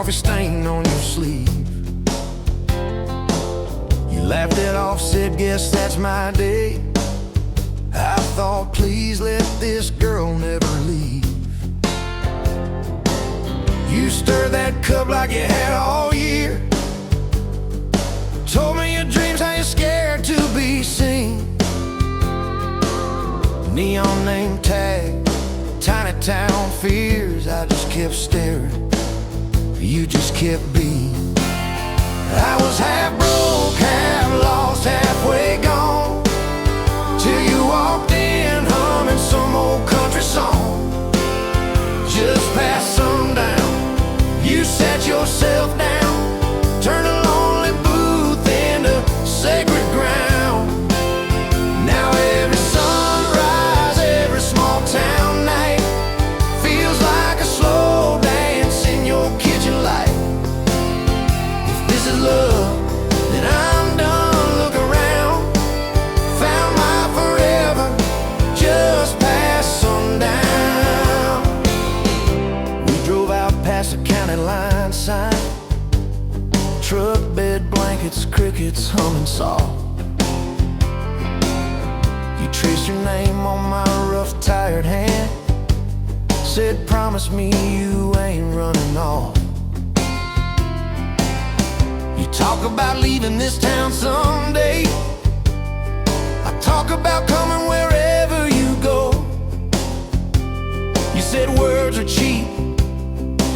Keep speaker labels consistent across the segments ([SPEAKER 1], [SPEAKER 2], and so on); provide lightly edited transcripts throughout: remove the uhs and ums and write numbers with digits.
[SPEAKER 1] coffee stain on your sleeve. You laughed it off, said, guess that's my day. I thought, please let this girl never leave. You stirred that cup like you had all year. Told me your dreams, how you're scared to be seen. Neon name tag, tiny town fears. I just kept staring, you just kept being. I was half broke, half lost, halfway gone, till you walked in humming some old country song. Just past sundown, you sat yourself down, turned a lonely booth into sacred ground. Now every sunrise, every small town night feels like a slow dance in your kitchen light. If this is love, then I'm done. Look around, found my forever just past sundown. We drove out past the county line sign, truck bed blankets, crickets humming soft. You traced your name on my rough, tired hand, said, promise me you ain't running off. You talk about leaving this town someday. I talk about coming wherever you go. You said words are cheap,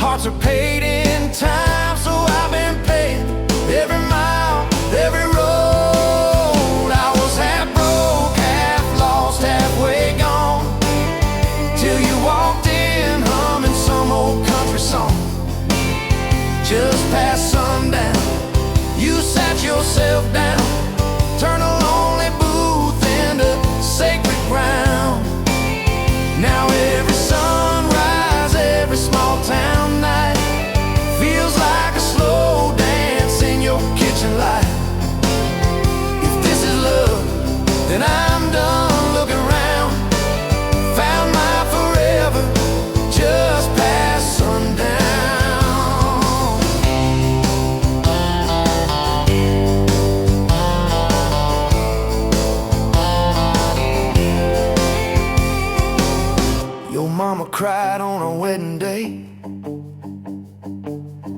[SPEAKER 1] hearts are paid in time. So I've been paying every mile, every road. I was half broke, half lost, halfway gone, till you walked in humming some old country song. Just past sundown, you sat yourself down, turned a lonely booth into sacred ground. Now every sunrise, every small town night feels like a slow dance in your kitchen light. If this is love, then I'm done. Looking around, found my forever just past sundown. Your mama cried on our wedding day,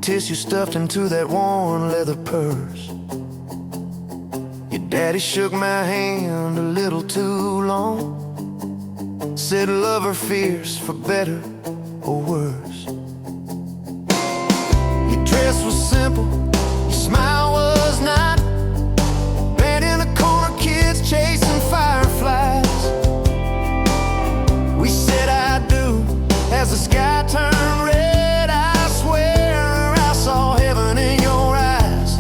[SPEAKER 1] tissue stuffed into that worn leather purse. Your daddy shook my hand a little too long, said love her fierce for better or worse. Your dress was simple, your smile was not, bent in a corner, kids chasing fireflies. We said I do as the sky turned red. I swear I saw heaven in your eyes.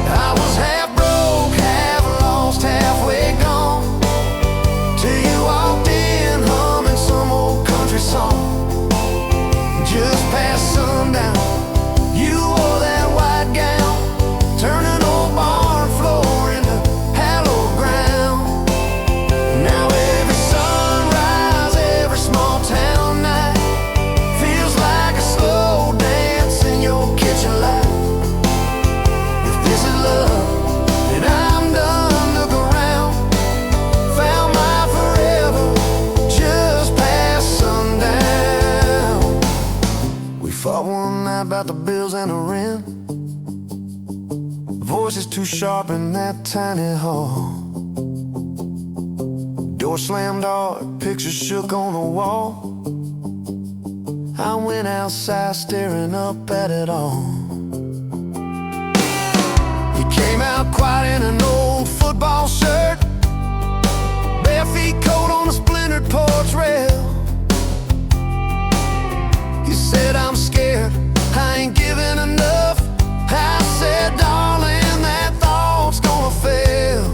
[SPEAKER 1] I was half broke, half lost, halfway gone, till you walked in humming some old country song. Just past sundown, you wore that white gown, turning old barn floor into hallowed ground. Now every sunrise, every small town night feels like a slow dance in your kitchen light. If this is love, then I'm done. Look around, found my forever just past sundown. We fought one night about the bills and the rent, voices too sharp in that tiny hall. Door slammed hard, pictures shook on the wall. I went outside staring up at it all. You came out quiet in an old football shirt, bare feet cold on a splintered porch rail. You said, I'm scared, I ain't giving enough. I said, darling, that thought's gonna fail.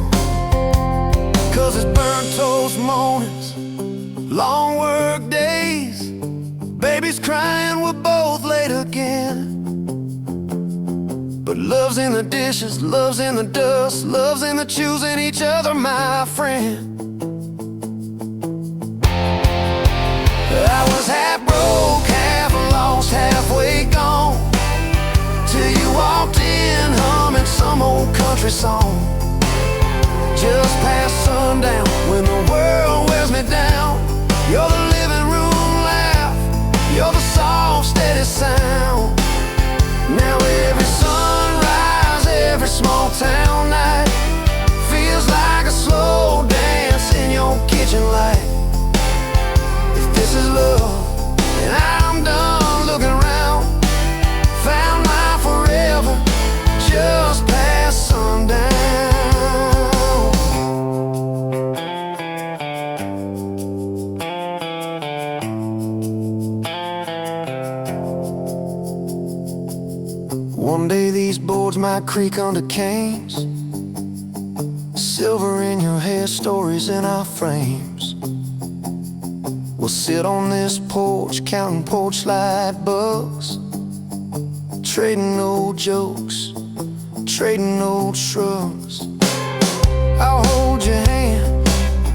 [SPEAKER 1] 'Cause it's burnt toast mornings, long work days, babies crying, we're both late again. But love's in the dishes, love's in the dust, love's in the choosing each other, my friend. I was half broke, half lost, halfway gone, country song. Just past sundown, when the world wears me down, you're the living room laugh, you're the soft, steady sound. Now every sunrise, every small town night feels like a slow dance in your kitchen light. If this is love, then I'm done looking around. Found my forever just past sundown. One day these boards might creak under canes, silver in your hair, stories in our frames. We'll sit on this porch, counting porch light bugs, trading old jokes, trading old shrugs. I'll hold your hand,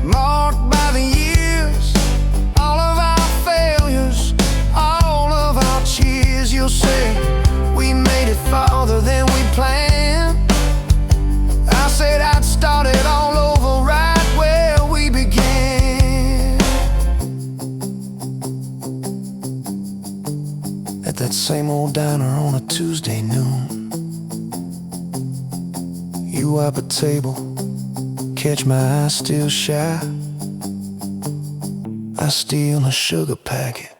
[SPEAKER 1] marked by the years, all of our failures, all of our cheers. You'll say, we made it farther than we planned. I said I'd start it all over right where we began. At that same old diner on a Tuesday noon, you wipe a table, catch my eye still shy. I steal a sugar packet.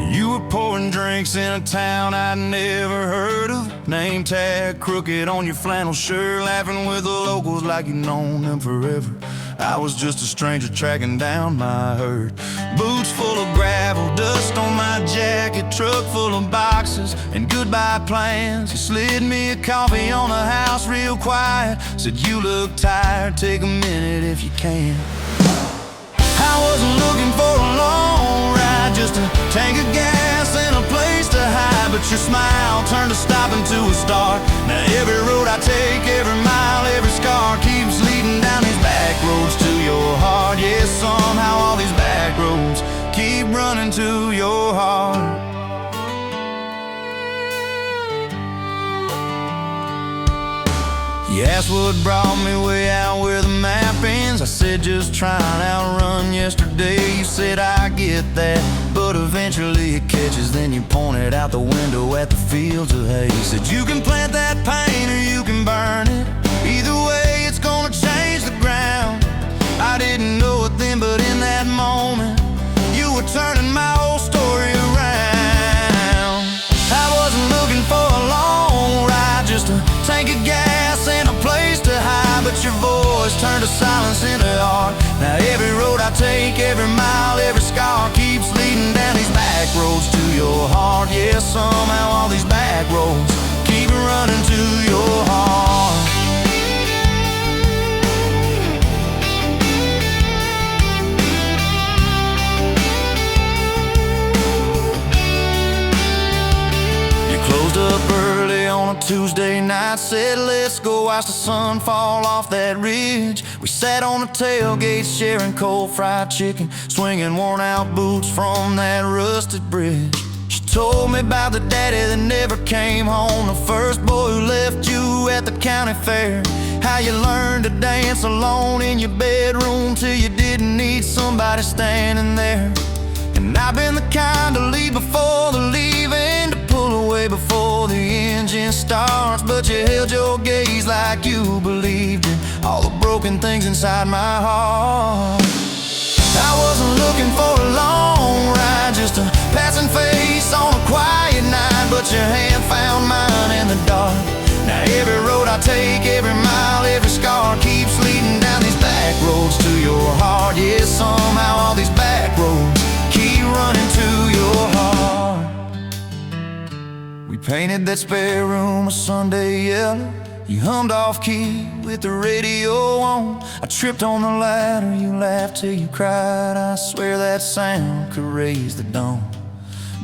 [SPEAKER 1] You were pouring drinks in a town I'd never heard of, name tag crooked on your flannel shirt, laughing with the locals like you'd known them forever. I was just a stranger tracking down my herd. Boots full of gravel, dust on my jacket, truck full of boxes and goodbye plans. You slid me a coffee on the house real quiet, said you look tired, take a minute if you can. I wasn't looking for a long ride, just a tank of gas and a place to hide, but your smile turned a stop into a start. Now every road I take, every mile, every scar keeps leading down these back roads to your heart. Yeah, somehow all these back roads keep running to your heart. You asked what brought me way out where the map ends. I said just trying to outrun yesterday. You said I get that, but eventually it catches. Then you pointed out the window at the fields of hay. Said you can plant that pain or you can burn it, either way it's gonna change the ground. I didn't know it then, but in that moment you were turning my whole story around. I wasn't looking for a long ride, just a tank of gas and a place to hide, but your voice turned to silence into art. Now every road I take, every mile, every scar keeps leading down these back roads to your heart. Yeah, somehow all these back roads keep running to your heart. Closed up early on a Tuesday night, said let's go watch the sun fall off that ridge. We sat on the tailgate sharing cold fried chicken, swinging worn out boots from that rusted bridge. She told me about the daddy that never came home, the first boy who left you at the county fair. How you learned to dance alone in your bedroom till you didn't need somebody standing there. And I've been the kind to leave before the leaving, to pull away before the engine starts, but you held your gaze like you believed in all the broken things inside my heart. I wasn't looking for a long ride, just a passing face on a quiet night, but your hand found mine in the dark. Now every road I take, every mile, every scar keeps leading down these back roads to your heart. Yeah, somehow all these back roads keep running to your heart. We painted that spare room a Sunday yellow. You hummed off key with the radio on. I tripped on the ladder, you laughed till you cried. I swear that sound could raise the dawn.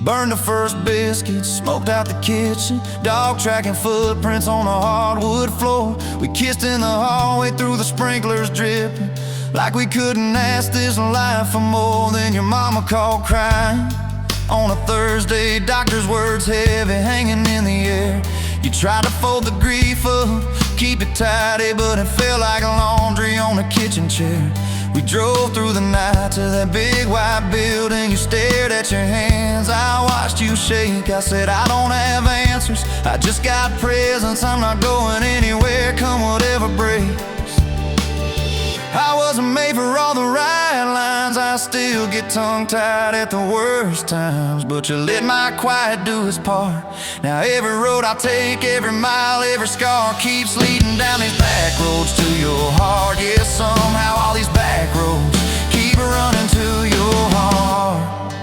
[SPEAKER 1] Burned the first biscuits, smoked out the kitchen, dog tracking footprints on the hardwood floor. We kissed in the hallway through the sprinklers dripping, like we couldn't ask this life for more. Then your mama called crying on a Thursday, doctor's words heavy hanging in the air. You tried to fold the grief up, keep it tidy, but it felt like laundry on a kitchen chair. We drove through the night to that big white building. You stared at your hands, I watched you shake. I said, I don't have answers, I just got presents. I'm not going anywhere, come whatever breaks. I wasn't made for all the right lines, I still get tongue-tied at the worst times. But you let my quiet do its part. Now every road I take, every mile, every scar keeps leading down these back roads to your heart. Yeah, somehow all these back roads keep running to your heart.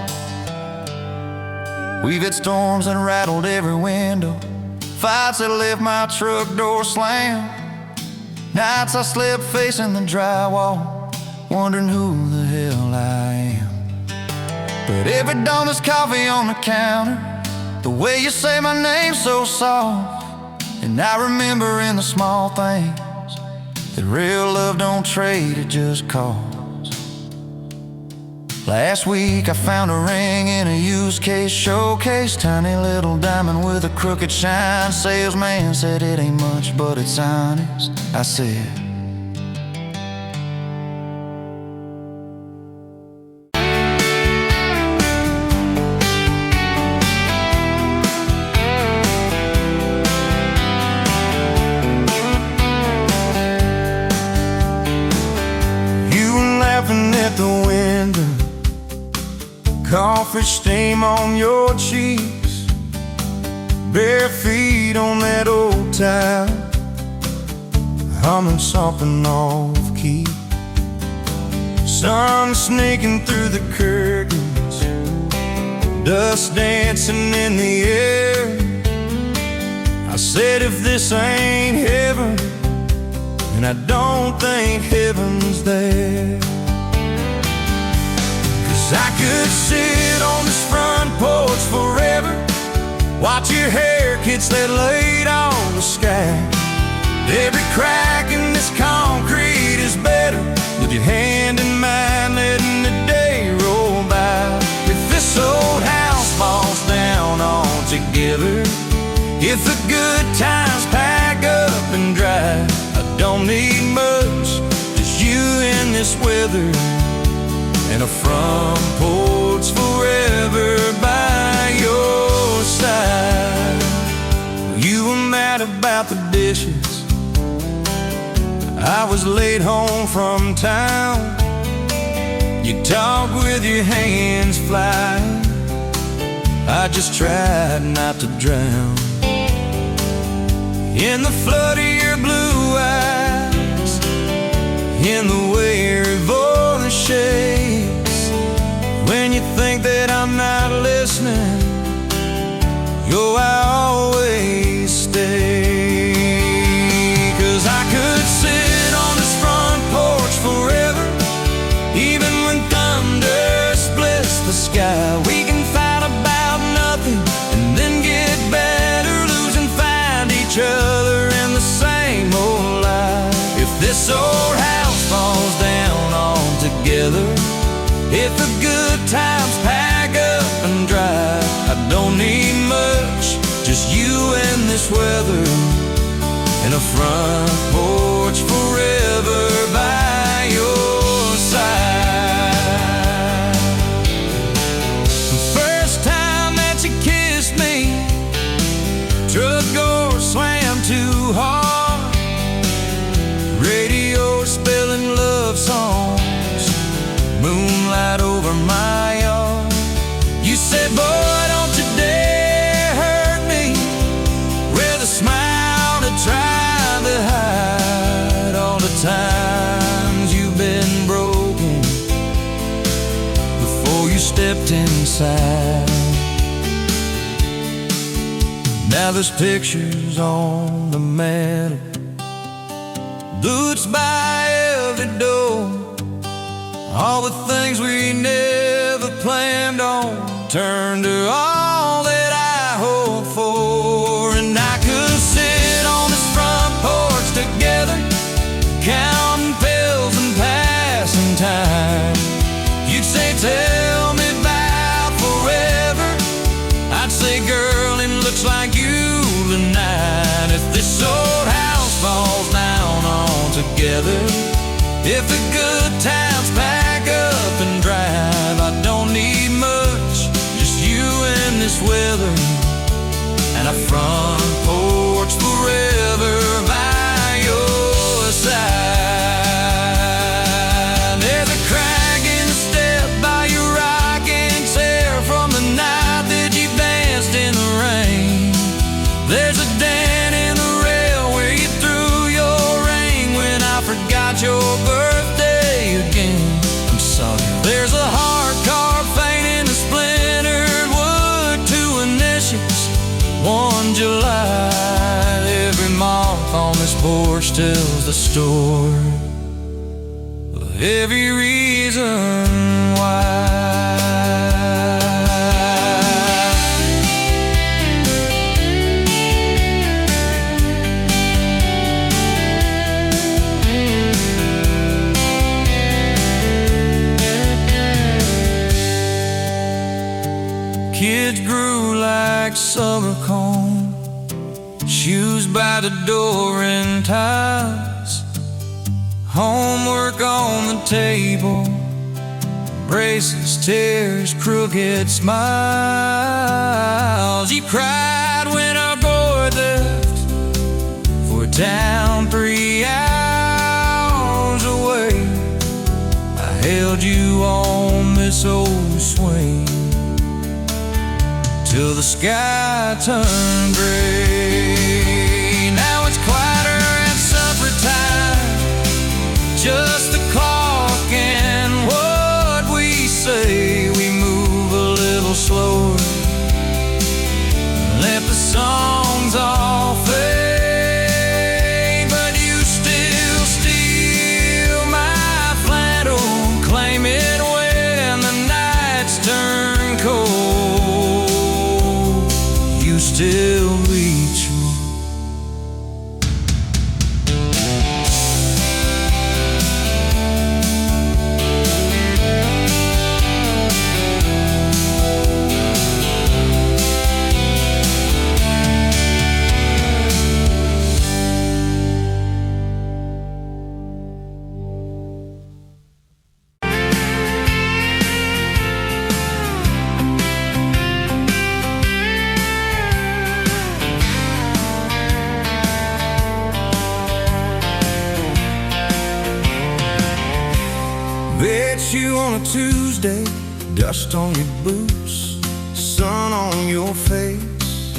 [SPEAKER 1] We've had storms that rattled every window, fights that left my truck door slammed, nights I slept facing the drywall, wondering who the hell I am. But every dawn there's coffee on the counter, the way you say my name so soft. And I remember in the small things that real love don't trade, it just costs. Last week I found a ring in a used case showcase, tiny little diamond with a crooked shine. Salesman said it ain't much, but it's honest. I said, you were laughing at the window, coffee stain on your cheeks, bare feet on that old tile, humming something off key. Sun snaking through the curtains, dust dancing in the air. I said, if this ain't heaven, and I don't think heaven's there. I could sit on this front porch forever, watch your hair kids that laid on the sky. Every crack in this concrete is better with your hand in mine, letting the day roll by. If this old house falls down altogether, if the good times pack up and drive, I don't need much, just you in this weather, and a front porch forever by your side. You were mad about the dishes, I was late home from town. You talk with your hands flying, I just tried not to drown. In the flood of your blue eyes, in the way your voice shakes, when you think that I'm not listening, yo, I always stay. 'Cause I could sit on this front porch forever, even when thunder splits the sky. We can fight about nothing and then get better, lose and find each other in the same old life. If this old house falls down altogether, if the good times pack up and drive, I don't need much, just you and this weather, and a front porch forever by your side. The first time that you kissed me, truck door slammed too hard, radio spelling love songs, moonlight over my yard. You said, boy, don't you dare hurt me, with a smile to try to hide all the times you've been broken before you stepped inside. Now there's pictures on the mantle, boots by every door, all the things we never planned on Turn to all that I hope for, and I could sit on this front porch together, counting pills and passing time. You'd say, tell me about forever. I'd say, girl, it looks like you tonight. If this old house falls down altogether, if the good times pack up and drive, I don't need much, just you and this weather, and a front porch forever by your side. There's a crack in the step by your rocking chair from the night that you danced in the rain. There's a dent in the rail where you threw your ring when I forgot your birthday again. I'm sorry. There's a heart carved faint in the splintered wood, 2 initials, 1 July. Every mark on this porch tells the story of every reason why. Kids grew like summer corn, shoes by the door and ties, homework on the table, braces, tears, crooked smiles. You cried when our boy left for a town 3 hours away. I held you on this old swing till the sky turned gray. Now it's quieter at supper time, just the clock and what we say. We move a little slower, let the songs all fade, but you still steal my flannel, claim it when the nights turn cold. Still reach me. Bet you on a Tuesday, dust on your boots, sun on your face.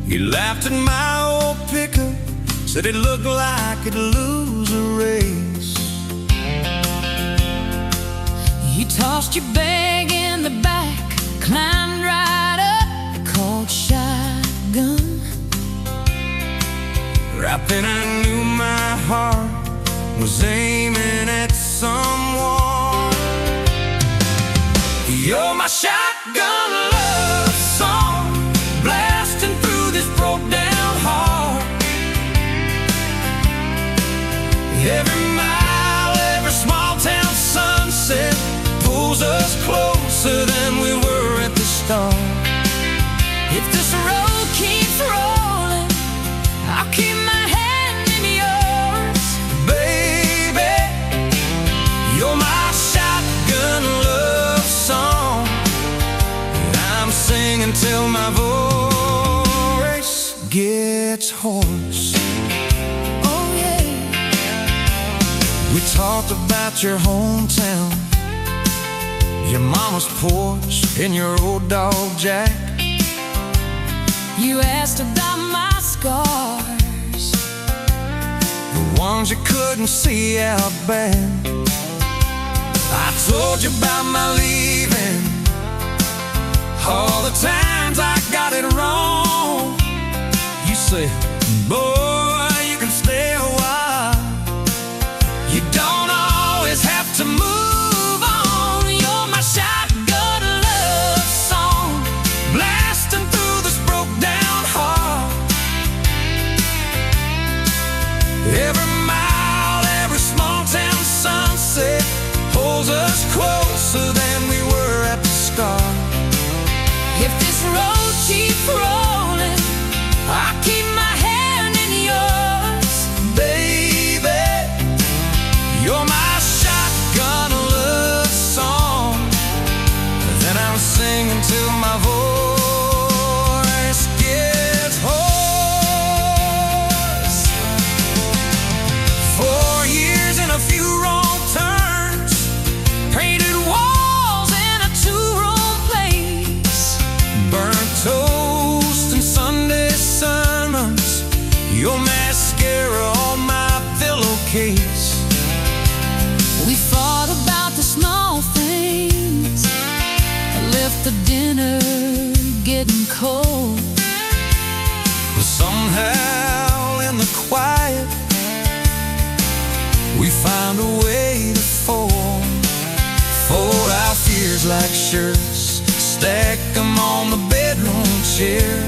[SPEAKER 1] You laughed at my old pickup, said it looked like it'd lose a race.
[SPEAKER 2] You tossed your bag in the back, climbed right up, called shotgun.
[SPEAKER 1] Right then I knew my heart was aiming at someone. You're my shotgun love song, blasting through this broke down heart. Every mile, every small town sunset pulls us closer than we were at the start.
[SPEAKER 2] If this road keeps rolling, I'll keep my hand in yours.
[SPEAKER 1] Baby, you're my shotgun love song, and I'm singing till my voice gets hoarse.
[SPEAKER 2] Oh yeah.
[SPEAKER 1] We talked about your hometown, your mama's porch, and your old dog Jack.
[SPEAKER 2] You asked about my scars,
[SPEAKER 1] the ones you couldn't see out back. I told you about my leaving, all the times I got it wrong. You said, boy, you can stay a while, you don't always have to move on. You're my shotgun
[SPEAKER 2] winter getting cold.
[SPEAKER 1] But somehow in the quiet we find a way to fold our fears like shirts, stack them on the bedroom chair.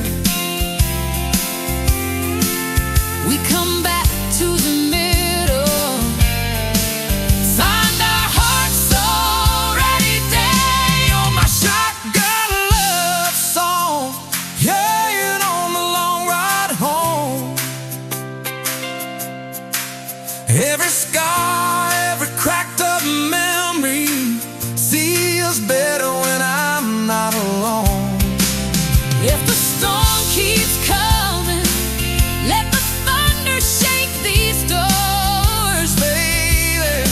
[SPEAKER 2] We come back to the middle, find our hearts already dead.
[SPEAKER 1] On my shotgun love song, yeah, on the long ride home. Every scar, every cracked up memory feels better when I'm not alone.
[SPEAKER 2] If the storm keeps coming, let the thunder shake these doors.
[SPEAKER 1] Baby,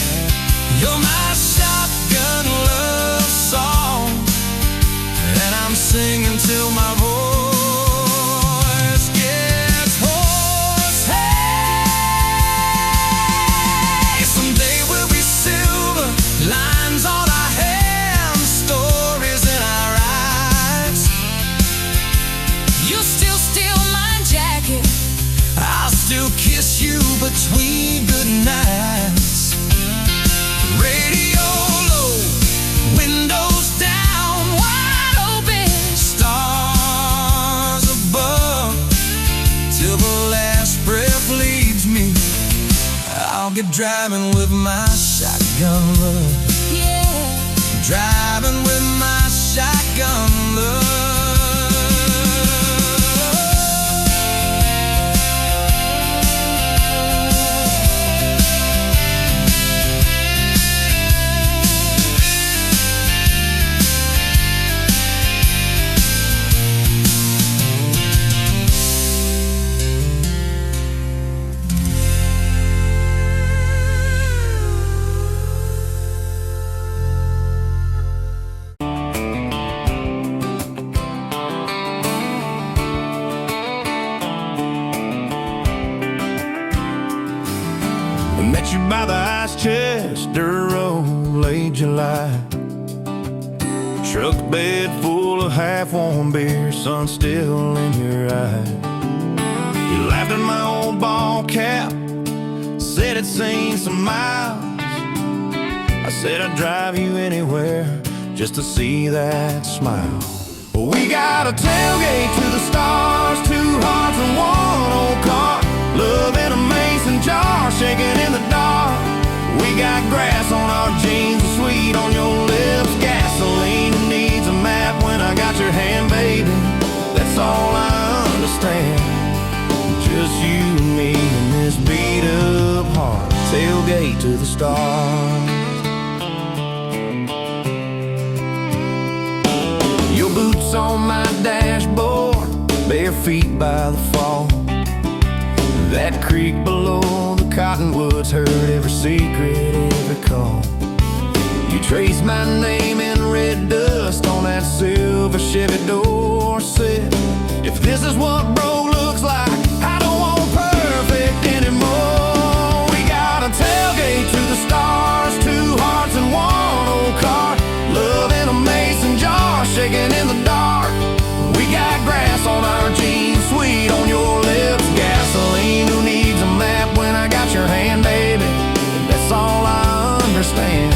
[SPEAKER 1] you're my shotgun love song, and I'm singing till my voice gets hoarse. Hey, someday we'll be silver, lines on our hands, stories in our eyes.
[SPEAKER 2] You still steal my jacket,
[SPEAKER 1] I'll still kiss you between good nights. Radio low, windows down,
[SPEAKER 2] wide open.
[SPEAKER 1] stars above. Till the last breath leaves me, I'll get driving with my shotgun love.
[SPEAKER 2] Yeah,
[SPEAKER 1] Driving with my shotgun love. Met you by the ice chest, dirt road, late July. Truck bed full of half-warm beer, sun still in your eye. You laughed at my old ball cap, said it'd seen some miles. I said I'd drive you anywhere just to see that smile. We got a tailgate to the stars, two hearts and one old car. Love in a mason jar, shaking in the dark. We got grass on our jeans, and sweet on your lips. Gasoline who needs a map when I got your hand, baby. That's all I understand. Just you and me and this beat up heart. Tailgate to the stars. Your boots on my dashboard, bare feet by the fall. That creek below the cottonwoods heard every secret, every call. You traced my name in red dust on that silver Chevy Dorset. If this is what bro looks like, I don't want perfect anymore. We got a tailgate to the stars, two hearts and one old car. Love in a mason jar, shaking in the dark. We got grass on our jeans, sweet on your lips. Gasoline who needs a map when I got your hand, baby. That's all I understand.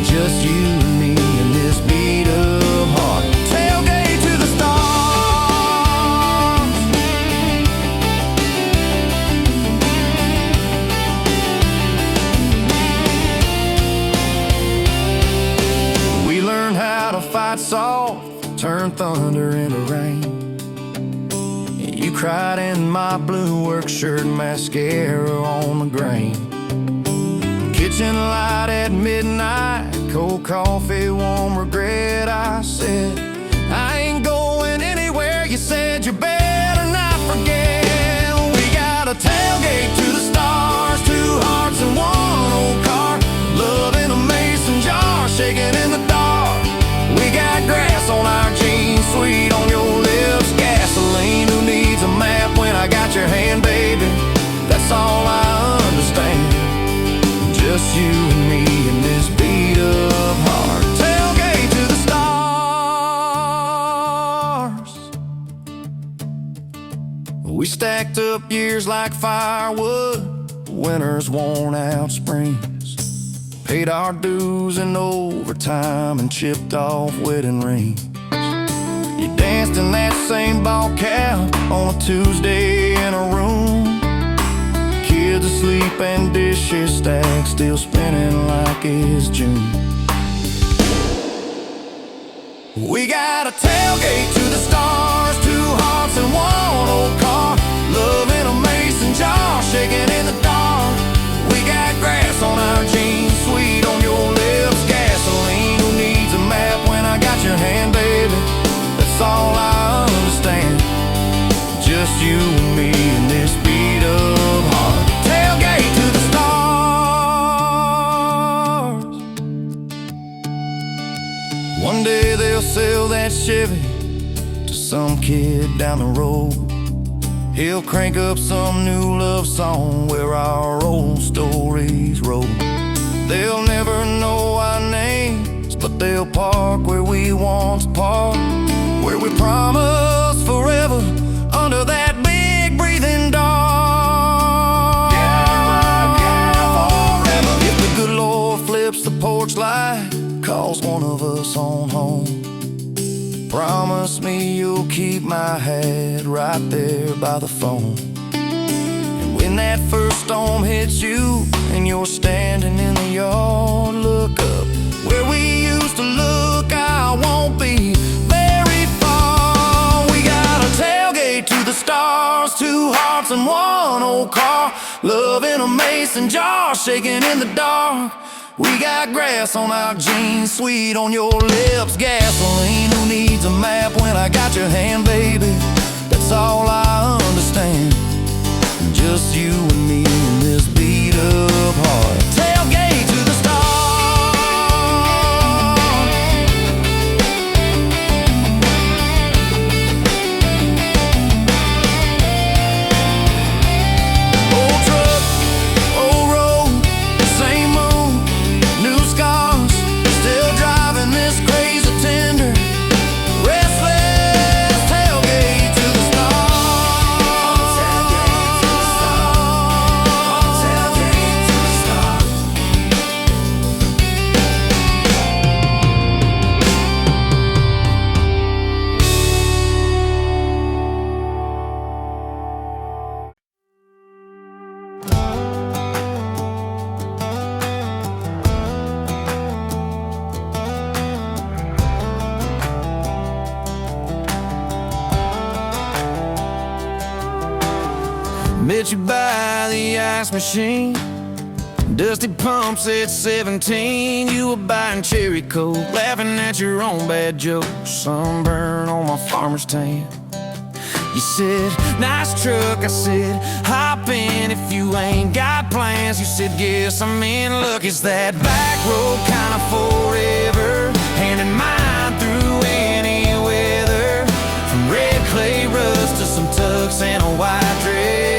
[SPEAKER 1] Just you and me and this beat up heart. Tailgate to the stars. We learned how to fight soft, turn thunder into rain. You cried in my blue work shirt, mascara on the grain. Kitchen light at midnight, cold coffee, warm regret. I said, I ain't going anywhere. You said you better not forget. We got a tailgate to the stars, two hearts and one old car. Love in a mason jar, shaking in the dark. We got grass on our jeans, sweet on your lips. Gasoline who needs a map when I got your hand, baby. That's all I understand. Just you and me and this beat up heart. Tailgate to the stars. We stacked up years like firewood, winter's worn out springs. Paid our dues in overtime and chipped off wedding rings. You danced in that same ball cap on a Tuesday in a room. Kids asleep and dishes stacked, still spinning like it's June. We got a tailgate to the stars, 2 hearts and 1 old car. Love in a mason jar, shaking in the dark. We got grass on our jeans, sweet on your lips, gasoline. Who needs a map when I got your hand, baby? That's all I understand. Just you and me in this beat up heart. Tailgate to the stars. One day they'll sell that Chevy to some kid down the road. He'll crank up some new love song where our old stories roll. They'll never know our names, but they'll park where we once parked, where we promised forever under that big breathing dog. Yeah, forever. If the good Lord flips the porch light, calls one of us on home, promise me you'll keep my hat right there by the phone. And when that first storm hits you and you're standing in the yard, look up where we used to look. I won't be very far. We got a tailgate to the stars, 2 hearts and 1 old car. Love in a mason jar, shaking in the dark. We got grass on our jeans, sweet on your lips, gasoline. Who needs a map when I got your hand, baby? That's all I understand. Just you and me in this beat up heart. Tailgate to the stars. Old truck, old road, same moon, new scars, still driving this crazy tender, restless. Tailgate to the stars. Tailgate to the stars. Tailgate to the stars. Met you by the ice machine, dusty pumps at 17. You were buying cherry coke, laughing at your own bad jokes. Sunburn on my farmer's tan. You said, nice truck. I said, hop in if you ain't got plans. You said, guess I'm in luck. It's that back road kind of forever, hand in mine through any weather. From red clay rust to some tux and a white dress.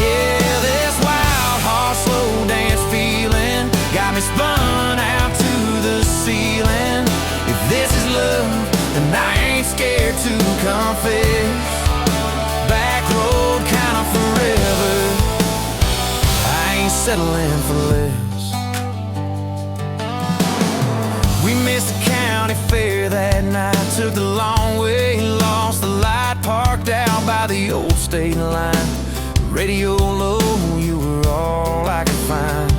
[SPEAKER 1] Yeah, this wild horse slow dance feeling got me spun out to the ceiling. If this is love, then I ain't scared to confess. Back road kind of forever, I ain't settling for less. We missed the county fair that night, took the long way, lost the light, parked out by the old state line. Radio low, you were all I could find.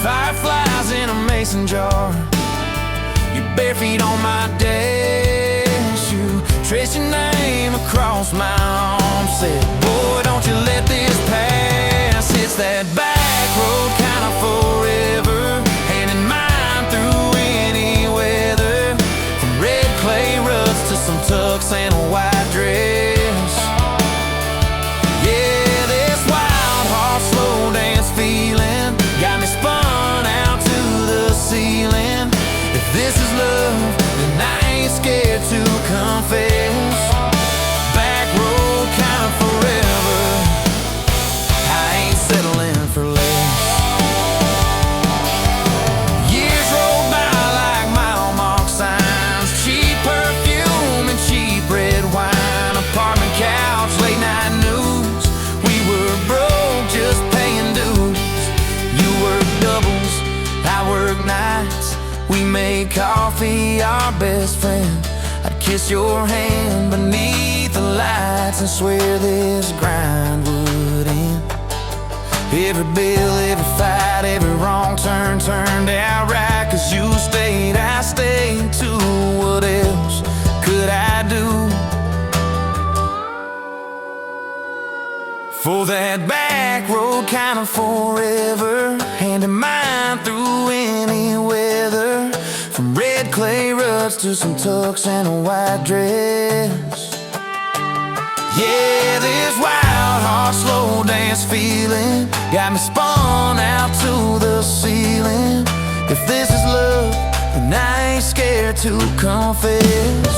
[SPEAKER 1] Fireflies in a mason jar, your bare feet on my dash. You traced your name across my arm, said, boy, don't you let this pass. It's that back road kind of forever, hand in mine through any weather. From red clay rust to some tux and a white dress. Yeah, this wild horse slow dance feeling got me spun out to the ceiling. If this is love, then I ain't scared to confess. Back road kind of forever. coffee, our best friend. I'd kiss your hand beneath the lights and swear this grind would end. Every bill, every fight, every wrong turn turned out right, 'cause you stayed, I stayed too. What else could I do for that back road kind of forever, hand in mine through any weather? From red clay ruts to some tux and a white dress. Yeah, this wild heart slow dance feeling got me spun out to the ceiling. If this is love, then I ain't scared to confess.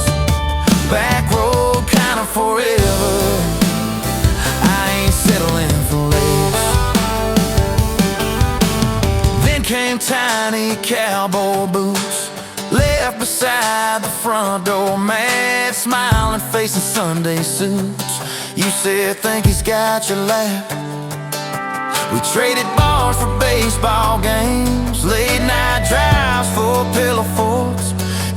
[SPEAKER 1] Back road kind of forever, I ain't settling for less. Then came tiny cowboy boots, left beside the front door, mad smiling face in Sunday suits. You said, think he's got your lap. We traded bars for baseball games, late night drives for pillow forts.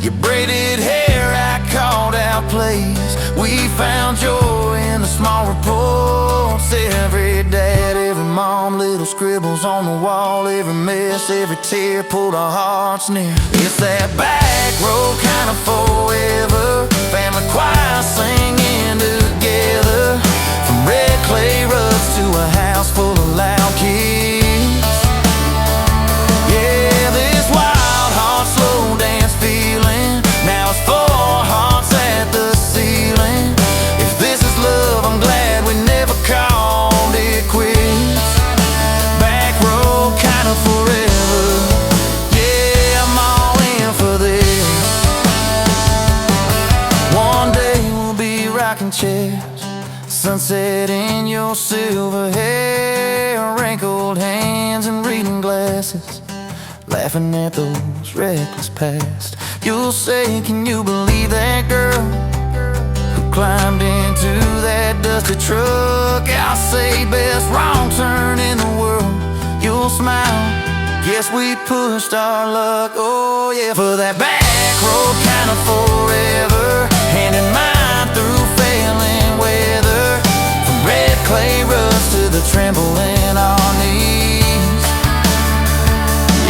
[SPEAKER 1] Your braided hair, I called out plays. We found joy in the small reports. Every dad, every mom, little scribbles on the wall. Every mess, every tear pulled our hearts near. It's that back road kind of forever, family choir singing together. From red clay ruts to a house full of loud kids. Yeah, this wild heart slow dance feeling, now it's 4 hearts at the ceiling. If this is love, I'm glad we never called it quits. Back road kind of forever, yeah, I'm all in for this. One day we'll be rocking chairs, sunset in your silver hair, wrinkled hands and reading glasses, laughing at those reckless past. You'll say, can you believe that girl who climbed into that dusty truck? I'll say, best wrong turn in the world. You'll smile, guess we pushed our luck. Oh yeah, for that back road kind of forever, hand in mine through failing weather. From red clay ruts to the tremble in our knees.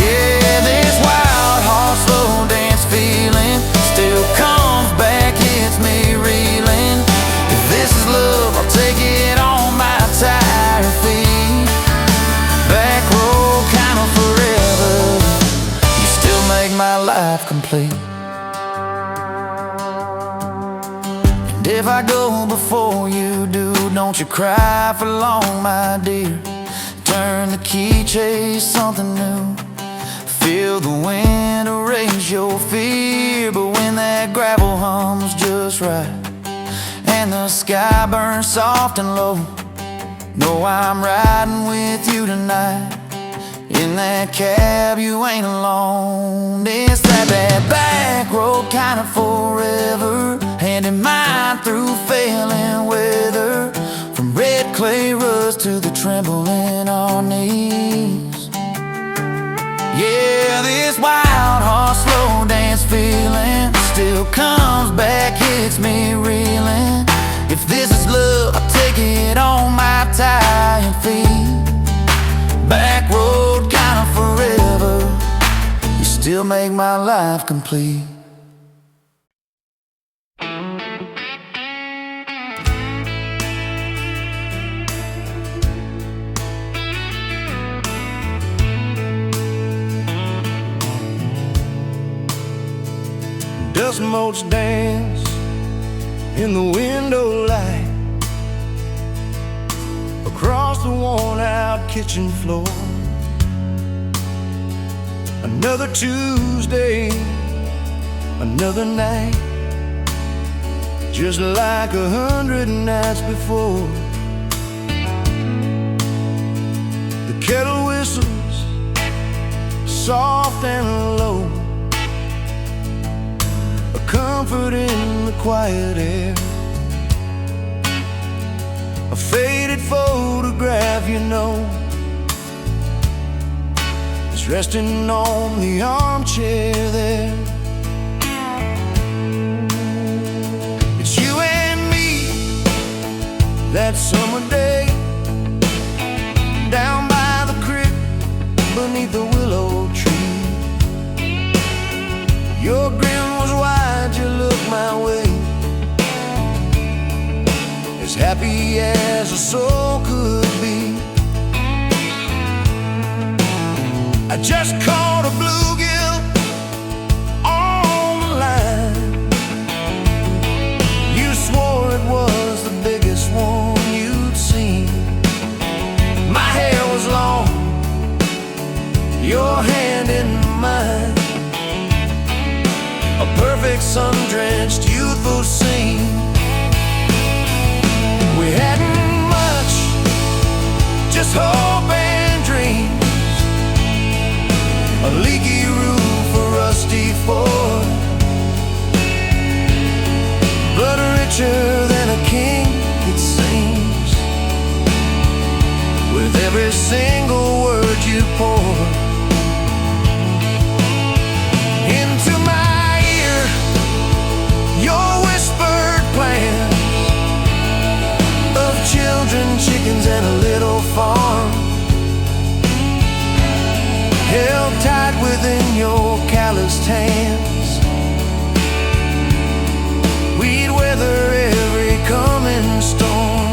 [SPEAKER 1] Yeah, this wild heart slow dance feeling still comes back, hits me reeling. If this is love, I'll take it on my tired feet. Back road kind of forever, you still make my life complete. And if I go before you do, don't you cry for long, my dear. Turn the key, chase something new. Feel the wind erase your fear. But when that gravel hums just right and the sky burns soft and low, know I'm riding with you tonight. In that cab you ain't alone. It's that back road kind of forever, hand in mine through failing weather. From red clay ruts to the tremble in our knees. Yeah, this wild heart slow dance feeling still comes back, hits me reeling. If this is love, I'll take it on my tired feet. Back road kind of forever, you still make my life complete. Dust motes dance in the window light across the worn-out kitchen floor. Another Tuesday, another night, just like 100 nights before. The kettle whistles soft and low, a comfort in the quiet air. A faded photograph, you know, is resting on the armchair there. that summer day, down by the creek, beneath the willow tree. Your grin was wide, you looked my way, as happy as a soul could be. I just caught a bluegill on the line. You swore it was the biggest one you'd seen. My hair was long, your hand in mine, a perfect sun-drenched youthful scene. We hadn't much, just hope and dreams, a leaky roof, a rusty Ford, but richer than a king, it seems, with every single word you pour into my ear. Your whispered plans of children, chickens, and a little farm, held tight within your calloused hands. We'd weather every coming storm.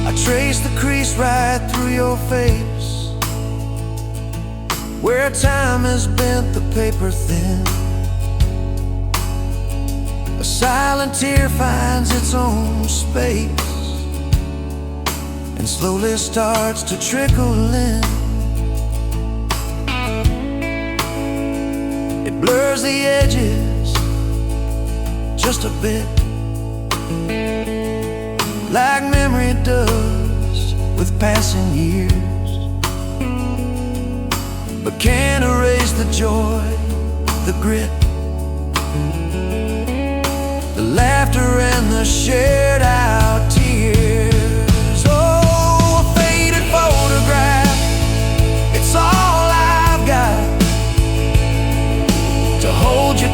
[SPEAKER 1] I traced the crease right through your face, where time has bent the paper thin. A silent tear finds its own space and slowly starts to trickle in. It blurs the edges just a bit, like memory does with passing years, but can't erase the joy, the grit, the laughter and the shared out tears.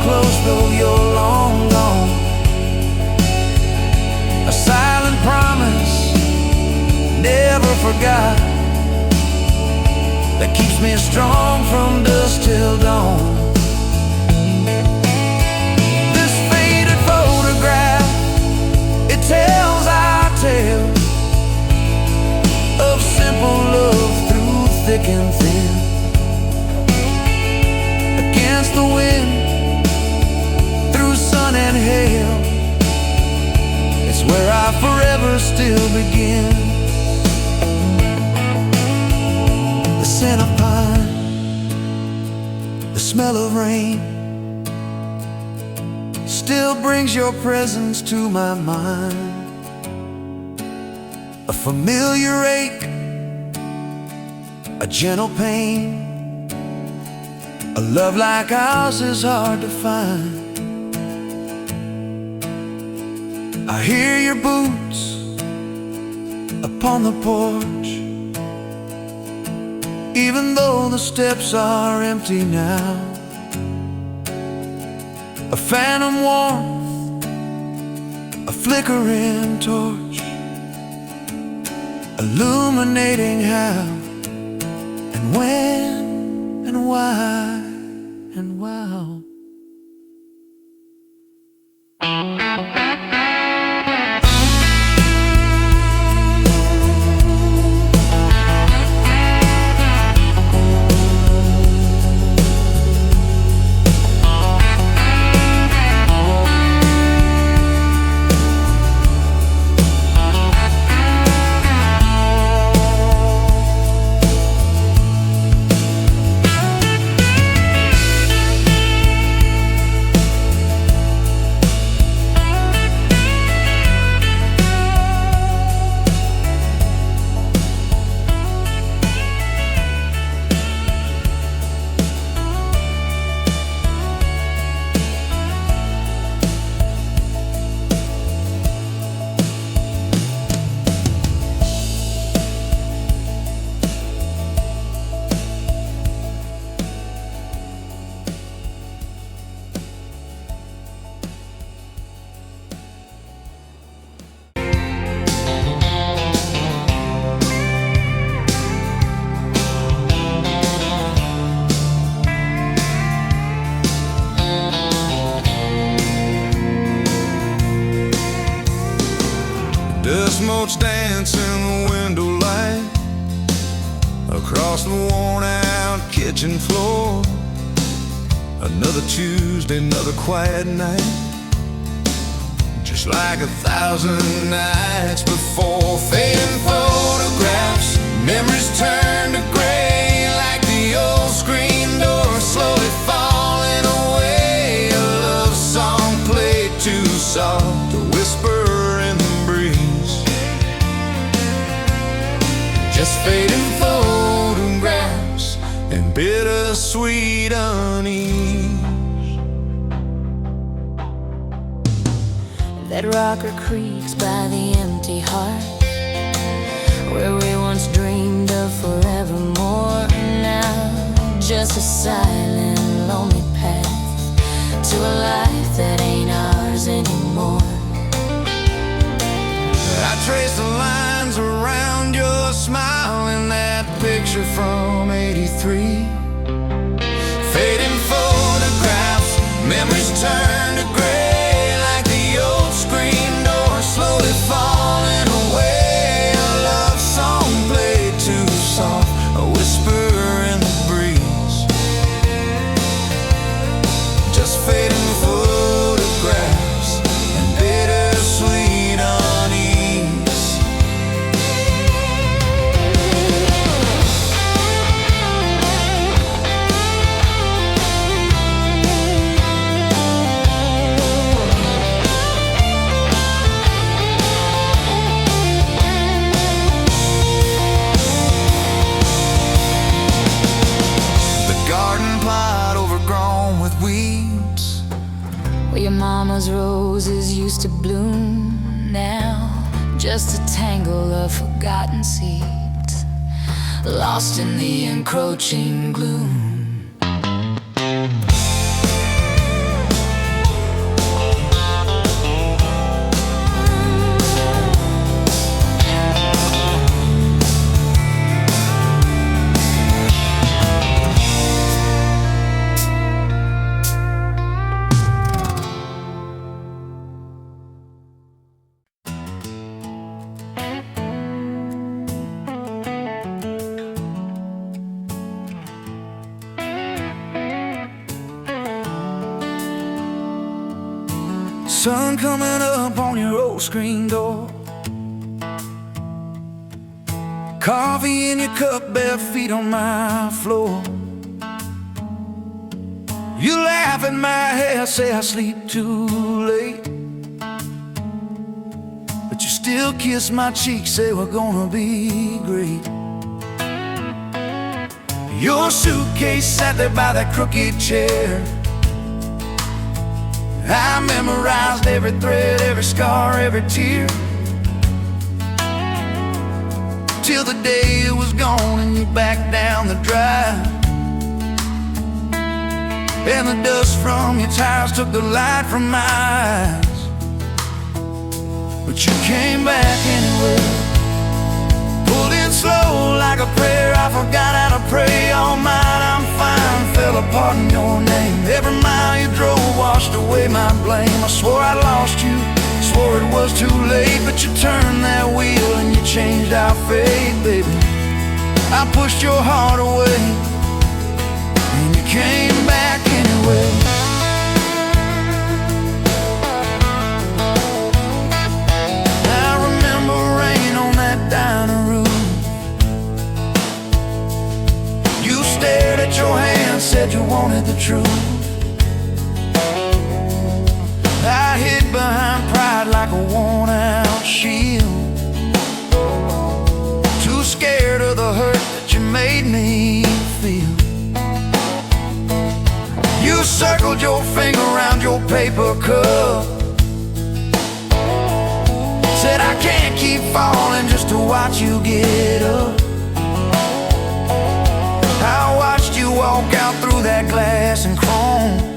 [SPEAKER 1] Close though you're long gone, a silent promise never forgot, that keeps me strong from dusk till dawn. This faded photograph, it tells our tale of simple love through thick and thin. Against the wind, and hail, it's where I forever still begin. The scent of pine, the smell of rain, still brings your presence to my mind. A familiar ache, a gentle pain, a love like ours is hard to find. I hear your boots upon the porch, even though the steps are empty now. A phantom warmth, a flickering torch, illuminating how and when and why and wow. smokes dance in the window light across the worn-out kitchen floor. Another Tuesday, another quiet night, just like 1,000 nights before. Fading photographs, memories turn to gray, like the old screen door slowly falling away. A love song played too soft, a whisper in the breeze. Just fading photographs and bittersweet unease.
[SPEAKER 2] That rocker creaks by the empty heart, where we once dreamed of forevermore. Now just a silent, lonely path to a life that ain't ours anymore.
[SPEAKER 1] I trace the lines around your smile in that picture from '83. Fading photographs, memories turn to gray, like the old screen door slowly falling away. A love song played too soft, a whisper in the breeze. Just fading photographs and bittersweet unease.
[SPEAKER 2] Where your mama's roses used to bloom, now just a tangle of forgotten seeds, lost in the encroaching gloom.
[SPEAKER 1] Sun coming up on your old screen door, coffee in your cup, bare feet on my floor. You laugh at my hair, say I sleep too late, but you still kiss my cheek, say we're gonna be great. Your suitcase sat there by that crooked chair. I memorized every thread, every scar, every tear, till the day it was gone and you backed down the drive, and the dust from your tires took the light from my eyes. But you came back anyway, pulled in slow like a prayer. I forgot how to pray all night. I'm fine, fell apart in your name. Every mile you drove washed away my blame. I swore I lost you, swore it was too late, but you turned that wheel and you changed our fate, baby. I pushed your heart away and you came back anyway. I remember rain on that dining room. You stared at your hand, said you wanted the truth. I hid behind pride like a worn-out shield, too scared of the hurt that you made me feel. You circled your finger around your paper cup, said I can't keep falling just to watch you get up. I watched you walk out through that glass and chrome,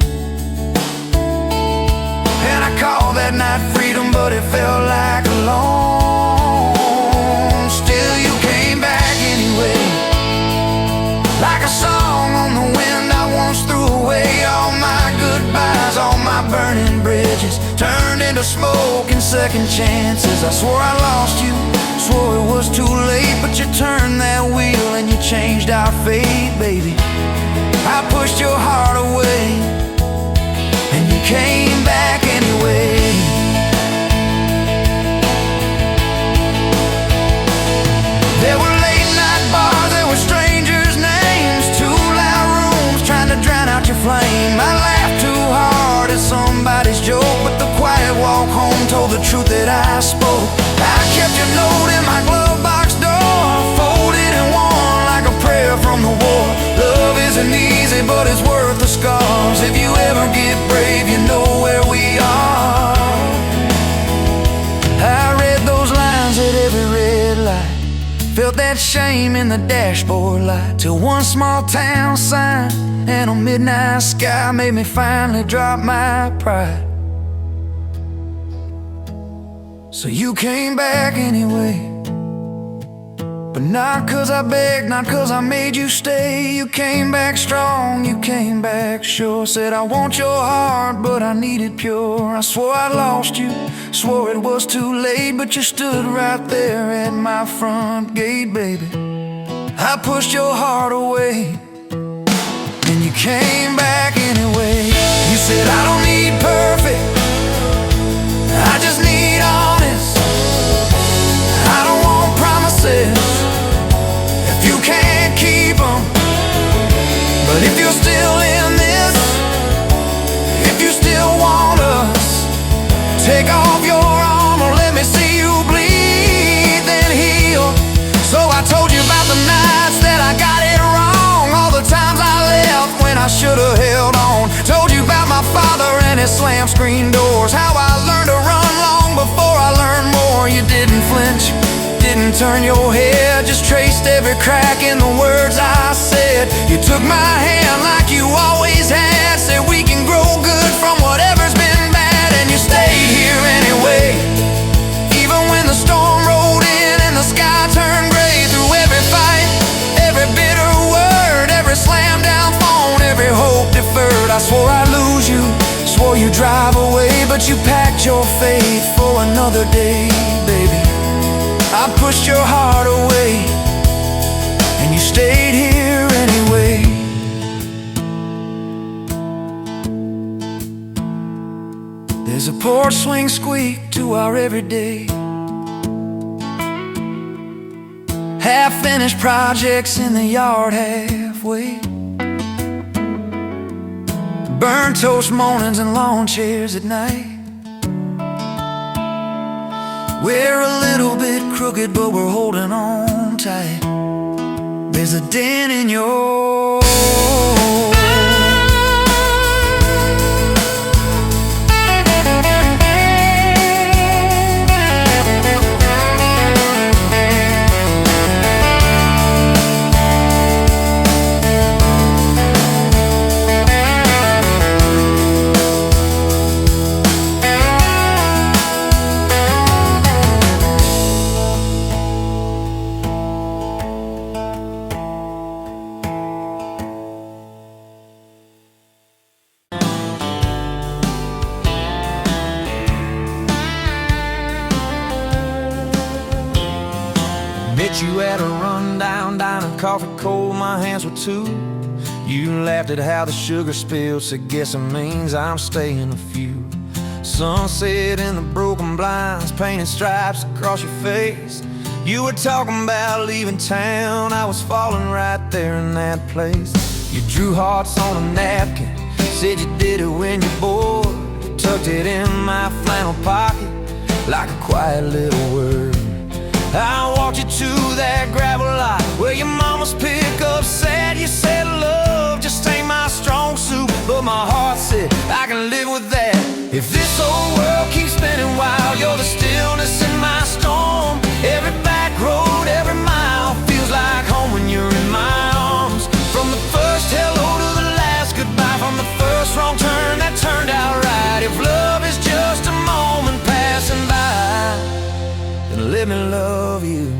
[SPEAKER 1] and I called that night freedom, but it felt like alone. Still you came back anyway, like a song on the wind. I once threw away all my goodbyes, all my burning bridges turned into smoke and second chances. I swore I lost you, swore it was too late, but you turned that wheel and you changed our fate, baby. I pushed your heart away, and you came back anyway. There were late night bars, there were strangers' names, too loud rooms trying to drown out your flame. I laughed too hard at somebody's joke, but the quiet walk home told the truth that I spoke. I kept your note in my glove box door, folded in one like a prayer from the war. Love isn't easy, but it's worth the scars. If you ever get brave, you know where we are. I read those lines at every red light, felt that shame in the dashboard light, till one small town sign and a midnight sky made me finally drop my pride. So you came back anyway, but not 'cause I begged, not 'cause I made you stay. You came back strong, you came back sure. Said I want your heart, but I need it pure. I swore I lost you, swore it was too late, but you stood right there at my front gate, baby. I pushed your heart away, and you came back anyway. You said I don't need perfect, I just need honest. I don't want promises if you can't keep them. But if you're still in this, if you still want us, take off your armor, let me see you bleed, then heal. So I told you about the nights that I got it wrong, all the times I left when I should've held on. Told you about my father and his slam screen doors, how I learned to run long before I learned more. You didn't flinch, didn't turn your head, just traced every crack in the words I said. You took my hand like you always had, said we can grow good from whatever's been bad, and you stayed here anyway. Even when the storm rolled in and the sky turned gray, through every fight, every bitter word, every slam down phone, every hope deferred. I swore I'd lose you, swore you'd drive away, but you packed your faith for another day, baby. I pushed your heart away, and you stayed here anyway. There's a porch swing squeak to our everyday, half-finished projects in the yard halfway, burnt toast mornings and lawn chairs at night. We're a little bit crooked, but we're holding on tight. There's a dent in your you at a rundown diner, coffee cold, my hands were too. You laughed at how the sugar spilled, said guess it means I'm staying a few. Sunset in the broken blinds, painted stripes across your face. You were talking about leaving town, I was falling right there in that place. You drew hearts on a napkin, said you did it when you're bored. Tucked it in my flannel pocket like a quiet little word. I walked you to that gravel lot where your mama's pickup sat. You said love just ain't my strong suit, but my heart said I can live with that. If this old world keeps spinning wild, you're the stillness in my storm. Every back road, every mile feels like home when you're in my arms. From the first hello to the last goodbye, from the first wrong turn that turned out right. If love is just a moment passing by, then let me love you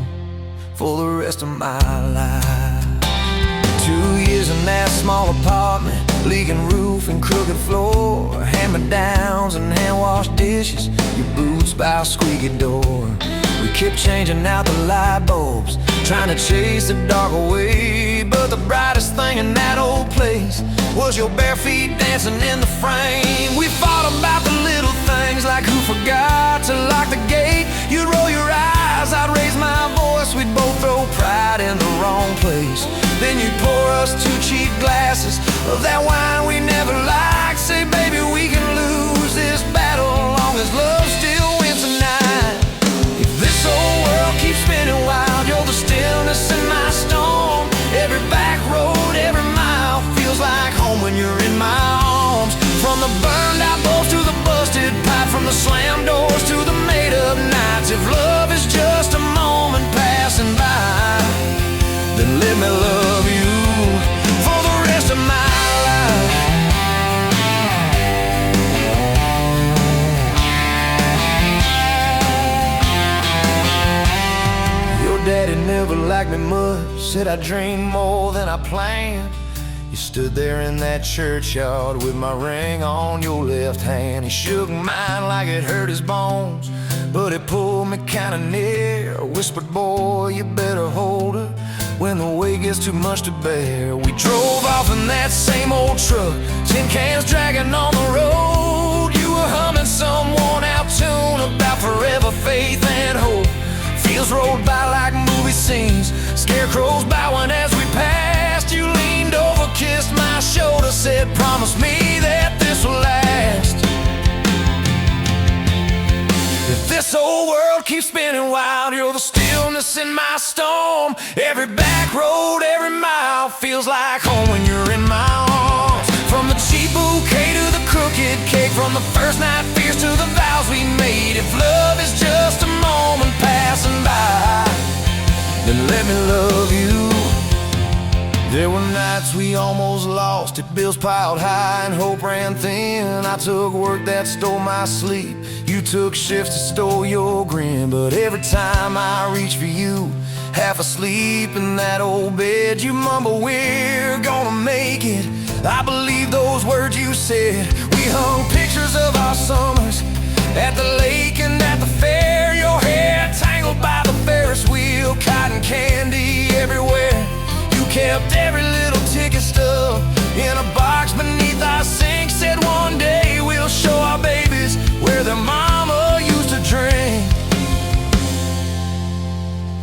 [SPEAKER 1] for the rest of my life. 2 years in that small apartment, leaking roof and crooked floor, hand-me-downs and hand-washed dishes, your boots by a squeaky door. We kept changing out the light bulbs, trying to chase the dark away, but the brightest thing in that old place was your bare feet dancing in the frame. We fought about the little things, like who forgot to lock the gate. You'd roll your eyes, I'd raise my voice, we'd both throw pride in the wrong place. Then you'd pour us 2 cheap glasses of that wine we never liked. Say, baby, we can lose this battle long as love still wins tonight. If this whole world keeps spinning wild, you're the stillness in my storm. Every back road, every mile feels like home when you're in my arms. From the burned out bulbs to the busted pipe, from the slammed doors to the made up nights. If love is just a moment passing by, then let me love you for the rest of my life. Your daddy never liked me much, said I dreamed more than I planned. You stood there in that churchyard with my ring on your left hand. He shook mine like it hurt his bones, but it pulled me kinda near. Whispered, boy, you better hold her when the weight gets too much to bear. We drove off in that same old truck, tin cans dragging on the road. You were humming some worn out tune about forever faith and hope. Fields rolled by like movie scenes, scarecrows bowing as we passed. You leaned over, kissed my shoulder, said, promise me that this will last. If this whole world keeps spinning wild, you're the stillness in my storm. Every back road, every mile feels like home when you're in my arms. From the cheap bouquet to the crooked cake, from the first night fears to the vows we made. If love is just a moment passing by, then let me love you. There were nights we almost lost it, bills piled high and hope ran thin. I took work that stole my sleep, you took shifts that stole your grin. But every time I reach for you, half asleep in that old bed, you mumble, we're gonna make it. I believe those words you said. We hung pictures of our summers at the lake and at the fair. Your hair tangled by the Ferris wheel, cotton candy everywhere. You kept every little ticket stuffed in a box beneath our sink. Said one day we'll show our babies where their mama used to drink.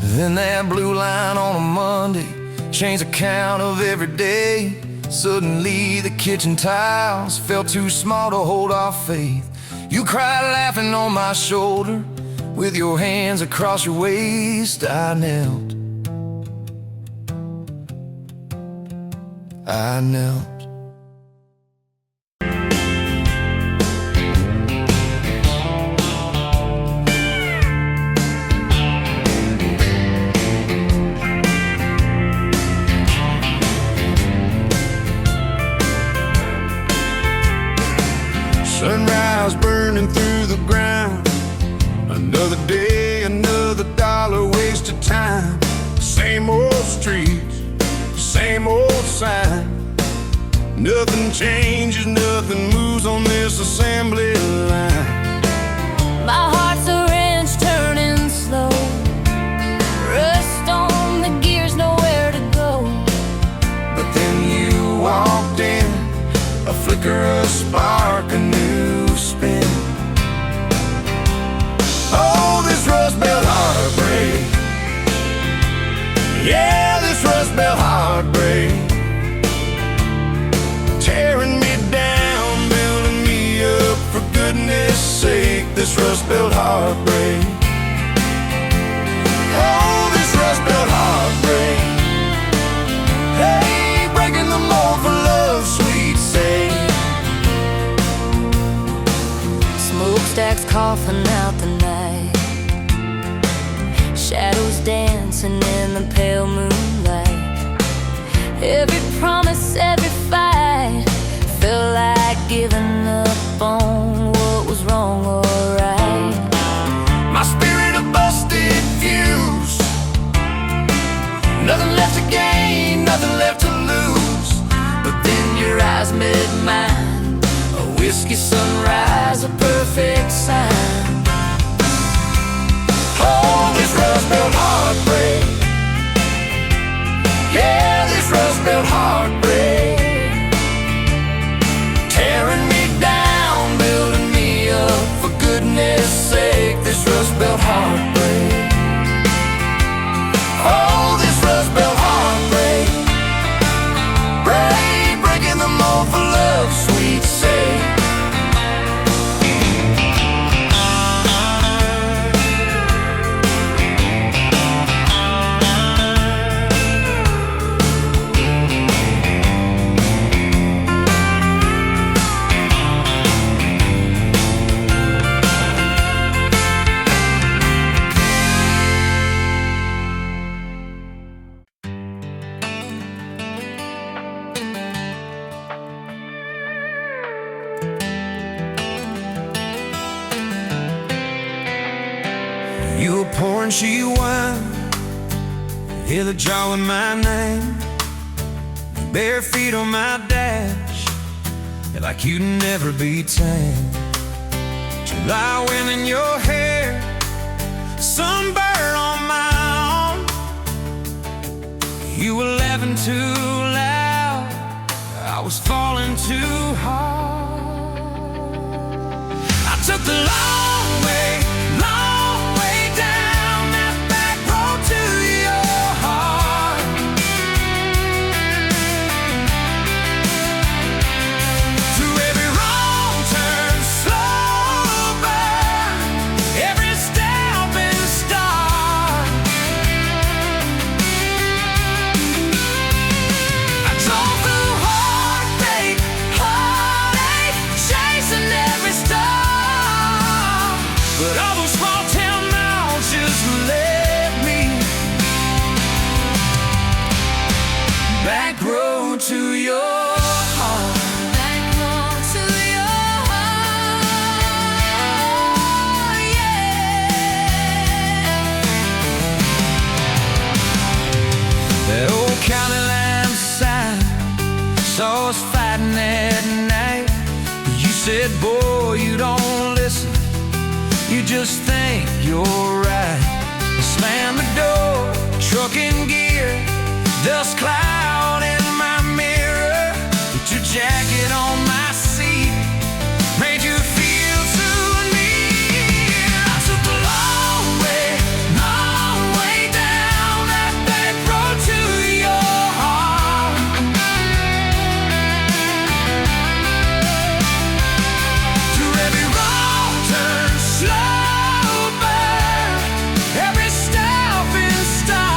[SPEAKER 1] Then that blue line on a Monday changed the count of every day. Suddenly the kitchen tiles felt too small to hold our faith. You cried laughing on my shoulder, with your hands across your waist. I knelt.
[SPEAKER 3] Sunrise burning through the ground. Another day, another dollar wasted time. Same old streets, same old sign. Nothing changes, nothing moves on this assembly line.
[SPEAKER 2] My heart's a wrench turning slow, rust on the gears, nowhere to go.
[SPEAKER 1] But then you walked in, a flicker, a spark, a new spin. Oh, this rust belt heartbreak. Yeah, this rust belt heartbreak. Tearing me down, building me up, for goodness sake, this rust belt heartbreak. Oh, this rust belt heartbreak. Hey, breaking the mold for love's sweet sake.
[SPEAKER 2] Smokestacks coughing out the night, shadows dancing in the pale moonlight. Every promise, every fight felt like giving up on what was wrong or right.
[SPEAKER 1] My spirit a busted fuse, nothing left to gain, nothing left to lose. But then your eyes met
[SPEAKER 2] whiskey sunrise, a perfect sign. Oh, this Rust Belt heartbreak. Yeah, this Rust Belt heartbreak. Tearing me down, building me up. For goodness sake, this Rust Belt heartbreak. Oh, this Rust Belt heartbreak. Breaking the mold for love's sweet sake.
[SPEAKER 1] You were pouring she wine, hear the jar with my name, bare feet on my dash, you're like you'd never be tamed. July wind in your hair, sunburn on my arm. You were laughing too loud, I was falling too hard. I took the long way down that back road to your heart. Through every wrong turn, slow burn, every step and start. I drove through heartache, chasing every star. But all those small town miles just led me back road to your heart.
[SPEAKER 2] Back road to your heart, yeah.
[SPEAKER 1] That old county line sign saw us fighting that night. You said, boy, you don't listen, you just think you're right. Slam the door, truck in gear, dust cloud in my mirror. Put your jacket on my seat, made you feel too near. I took the long way down that back road to your heart. Through every wrong turn, slow burn, every step and start.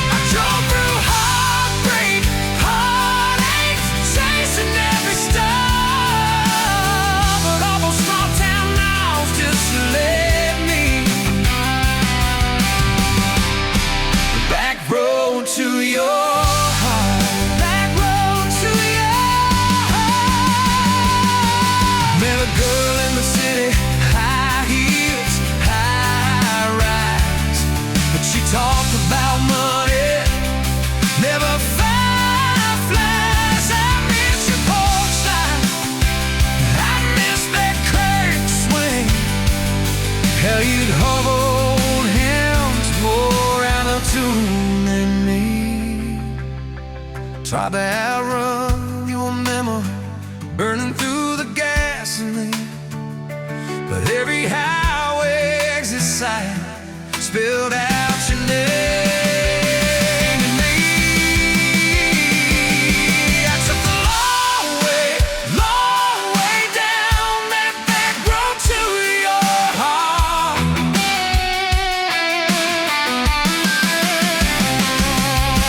[SPEAKER 1] I drove through heartbreak, heartache, chasing every star. But all those small town miles just led me back road to your heart. Back road to your heart. Met a girl in the city, high heels, high rise. But she talked about money, never fireflies. I miss your porch light, I miss that curtain swing. How you'd hold hymns more out of tune than me. Tried to outrun your memory, burning through the gasoline. But every highway exit sign spilled out your name to me. I took the long way down that back road to your heart.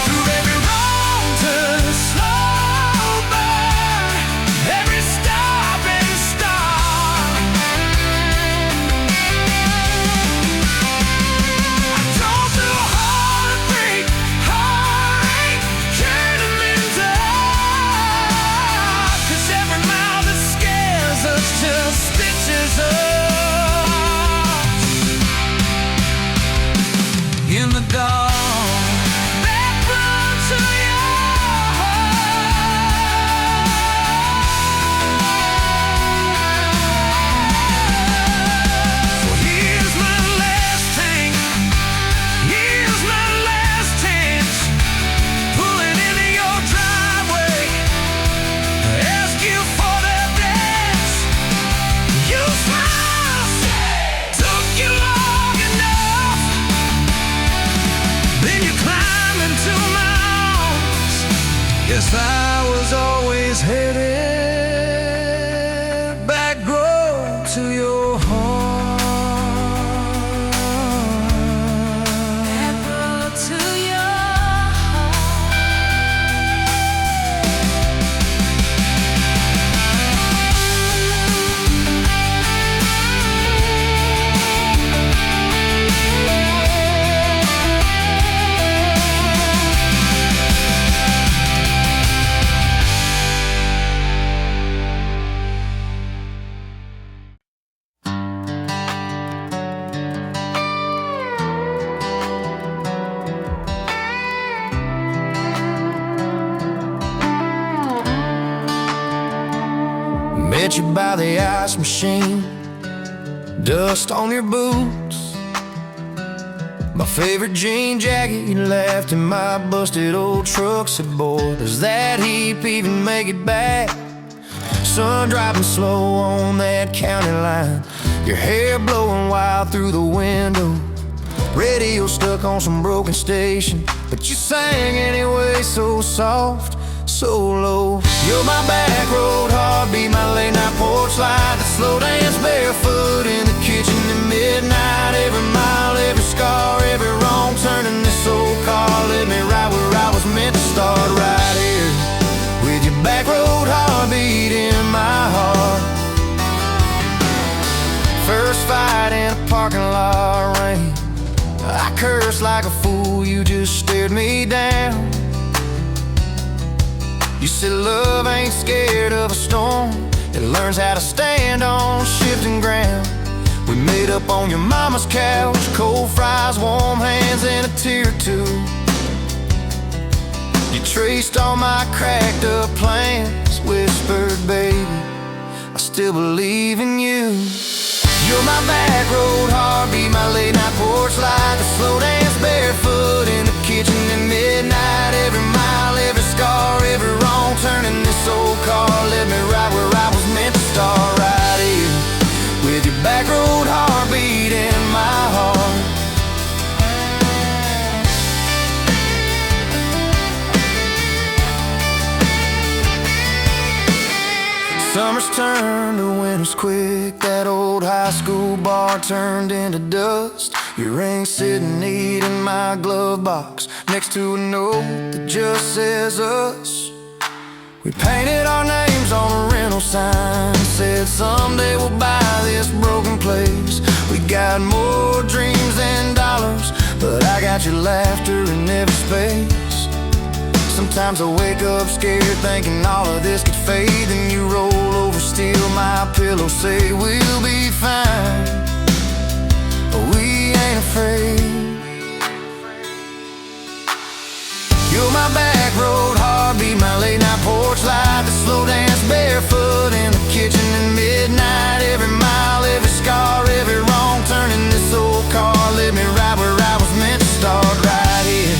[SPEAKER 1] Through every wrong turn, slow burn, every step
[SPEAKER 3] Yes, I was always headed back road to your heart.
[SPEAKER 2] Back road to your heart.
[SPEAKER 1] Met you by the ice machine, dust on your boots, my favorite jean jacket you left in my busted old truck. Said, boy, does that heap even make it back? Sun dropping slow on that county line, your hair blowing wild through the window, radio stuck on some broken station, but you sang anyway, so soft, so low. You're my back road heartbeat, my late night porch light, the slow dance barefoot in the kitchen at midnight. Every mile, every scar, every wrong turn in this old car led me right where I was meant to start, right here with your back road heartbeat in my heart. First fight in a parking lot rain, I cursed like a fool, you just stared me down. You said love ain't scared of a storm, it learns how to stand on shifting ground. We made up on your mama's couch, cold fries, warm hands, and a tear or two. You traced all my cracked up plans, whispered, baby, I still believe in you. You're my back road heartbeat, my late night porch light, the slow dance barefoot in the kitchen at midnight. Every mile, every scar, every wrong turn in this old car led me right where I was meant to start, right here with your back road heartbeat in my heart. Summers turned to winters quick, that old high school bar turned into dust. Your ring sitting neat in my glove box, next to a note that just says us. We painted our names on a rental sign, said someday we'll buy this broken place. We got more dreams than dollars, but I got your laughter in every space. Sometimes I wake up scared thinking all of this could fade, then you roll over, steal my pillow, say we'll be fine, but we ain't afraid. You're my back road heartbeat, my late night porch light, the slow dance barefoot in the kitchen at midnight. Every mile, every scar, every wrong turn in this old car led me right where I was meant to start, right here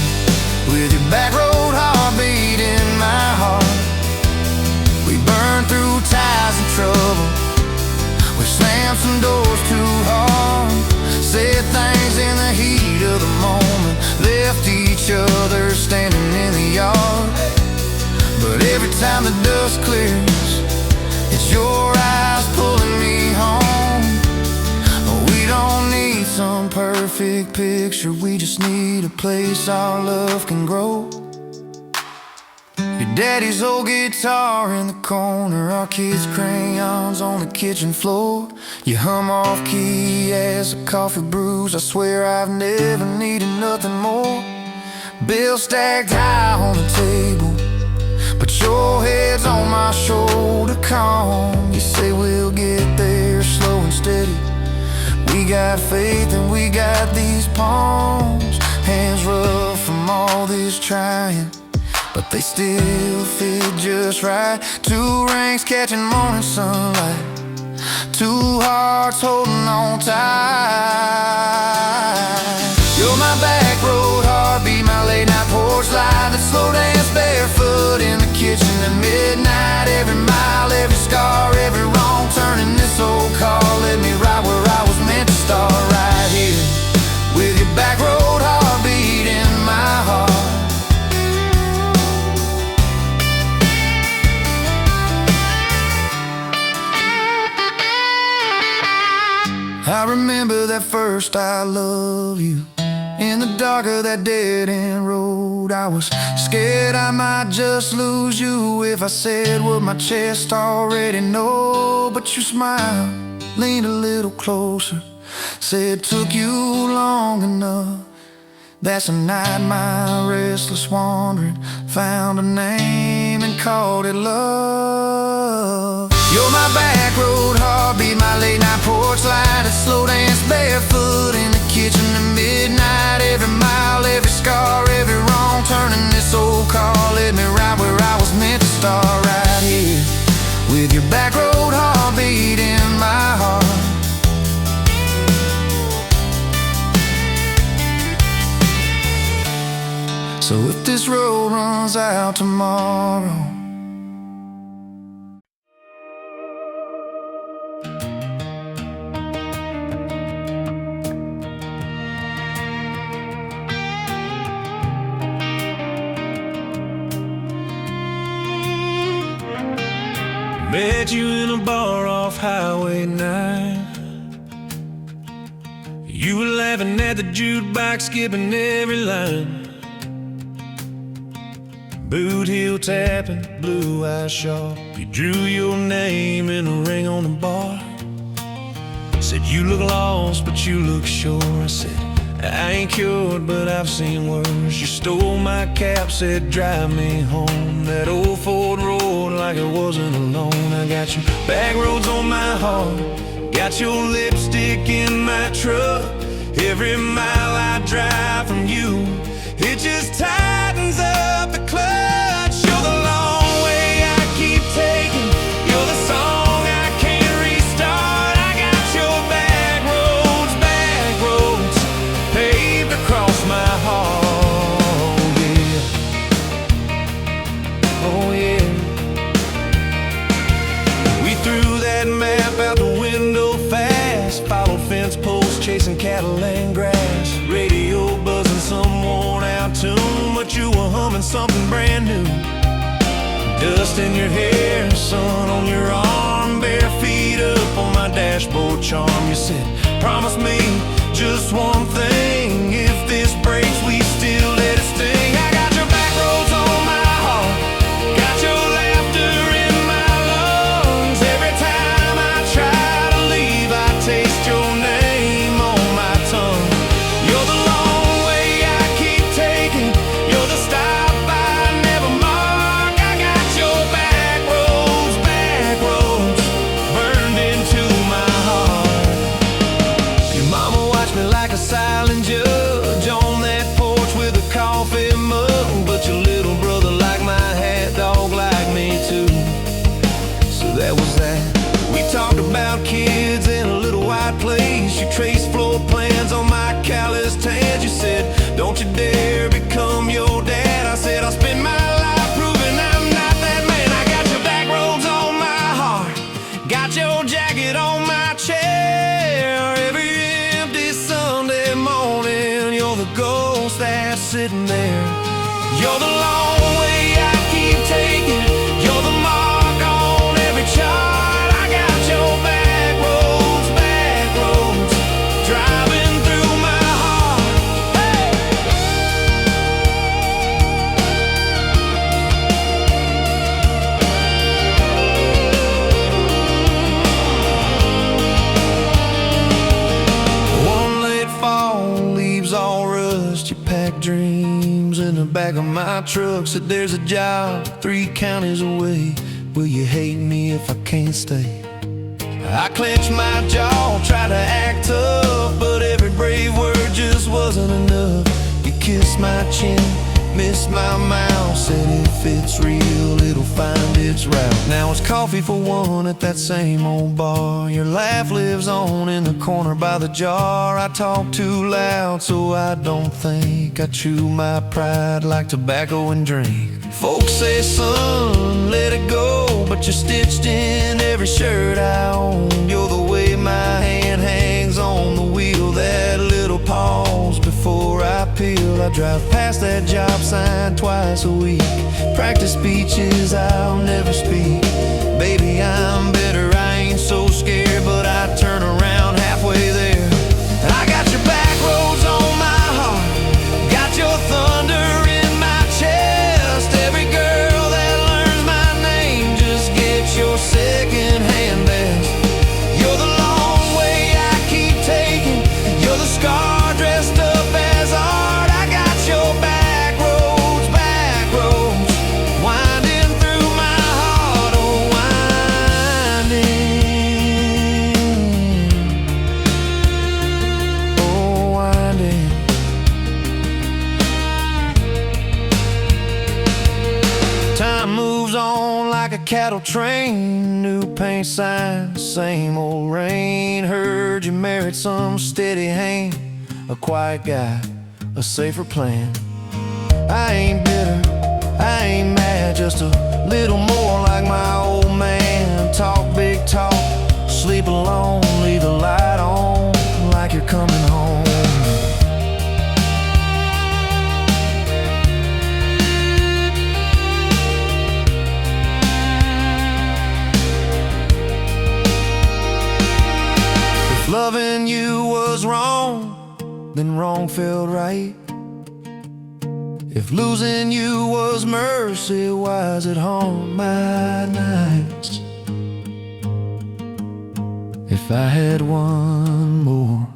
[SPEAKER 1] with your back road heartbeat in my heart. We burned through ties and trouble, we slammed some doors too hard, said things in the heat of the moment, left each other standing in the yard. But every time the dust clears, it's your eyes pulling me home. We don't need some perfect picture, we just need a place our love can grow. Your daddy's old guitar in the corner, our kids' crayons on the kitchen floor. You hum off key as the coffee brews, I swear I've never needed nothing more. Bills stacked high on the table, but your head's on my shoulder, calm. You say we'll get there slow and steady. We got faith and we got these palms, hands rough from all this trying, but they still fit just right. Two rings catching morning sunlight, two hearts holding on tight. You're my back road heartbeat, my late night porch light, that slow dance barefoot in the kitchen at midnight. Every mile, every scar, every wrong turn in this old car led me right where I was meant to start, right here with your back road heartbeat in my heart. that first I love you. In the dark of that dead-end road, I was scared I might just lose you if I said what my chest already know. But you smiled, leaned a little closer, said took you long enough. That's a night my restless wandering found a name and called it love. You're my back road heartbeat, my late night porch light, a slow dance barefoot in the kitchen at midnight. Every mile, every scar, every wrong turn in this old car led me right where I was meant to start, right here with your back road heartbeat in my heart. So if this road runs out tomorrow,
[SPEAKER 3] met you in a bar off Highway 9. You were laughing at the jukebox, skipping every line. Boot heel tapping, blue eyes sharp. You drew your name in a ring on the bar. Said you look lost, but you look sure. I said I ain't cured, but I've seen worse. You stole my cap, said drive me home. That old Ford road like it wasn't alone. I got your back roads on my heart, got your lipstick in my truck. Every mile I drive from you, it just tightens up the clutch. You're the long way I keep taking, you're the song I can't restart. I got your back roads paved across my heart, yeah. Oh yeah. We threw that map out the window fast, followed fence posts, chasing cattle and grass. Radio buzzing some worn out tune, but you were humming something brand new. Dust in your hair, sun on your arm, bare feet up on my dashboard charm. You said, promise me just one thing, if this breaks we still let it sting. I got your back roads on my heart, got your laughter in my lungs. Every time I try to leave, I taste your name on my tongue. You're the long way I keep taking, you're the stop I never mark. I got your back roads burned into my heart. Your mama watched me like a silent judge on that porch with a coffee mug, but your little brother liked my hat, dog like me too. So that was that. We talked about kids in a little white place. You traced floor plans on my calloused hands. You said, don't you dare become your dad. I said, I'll spend my life proving I'm not that man. I got your back roads on my heart, got your jacket on my chair. Every empty Sunday morning, you're the ghost that's sitting there. You're the long way I keep taking, you're the mark on every chart. I got your back roads driving through my heart. Hey! One late fall, leaves all rust. You pack dreams in the back of my truck. Said there's a job 3 counties away. Will you hate me if I can't stay? I clenched my jaw, tried to act tough, but every brave word just wasn't enough. You kissed my chin, missed my mouth, said if it's real, it'll find its route. Now it's coffee for one at that same old bar. Your laugh lives on in the corner by the jar. I talk too loud, so I don't think. I chew my pride like tobacco and drink. Folks say, son, let it go, but you're stitched in every shirt I own. You're the way my hand hangs on the wheel, that little pause before I peel. I drive past that job sign twice a week, practice speeches I'll never speak. Baby, I'm better, I ain't so scared, but I turn around halfway there. a cattle train, new paint signs, same old rain. Heard you married some steady hand, a quiet guy, a safer plan. I ain't bitter, I ain't mad, just a little more like my old man. Talk big talk, sleep alone, leave the light on like you're coming home. If loving you was wrong, then wrong felt right. If losing you was mercy, why's it haunt my nights? If I had one more.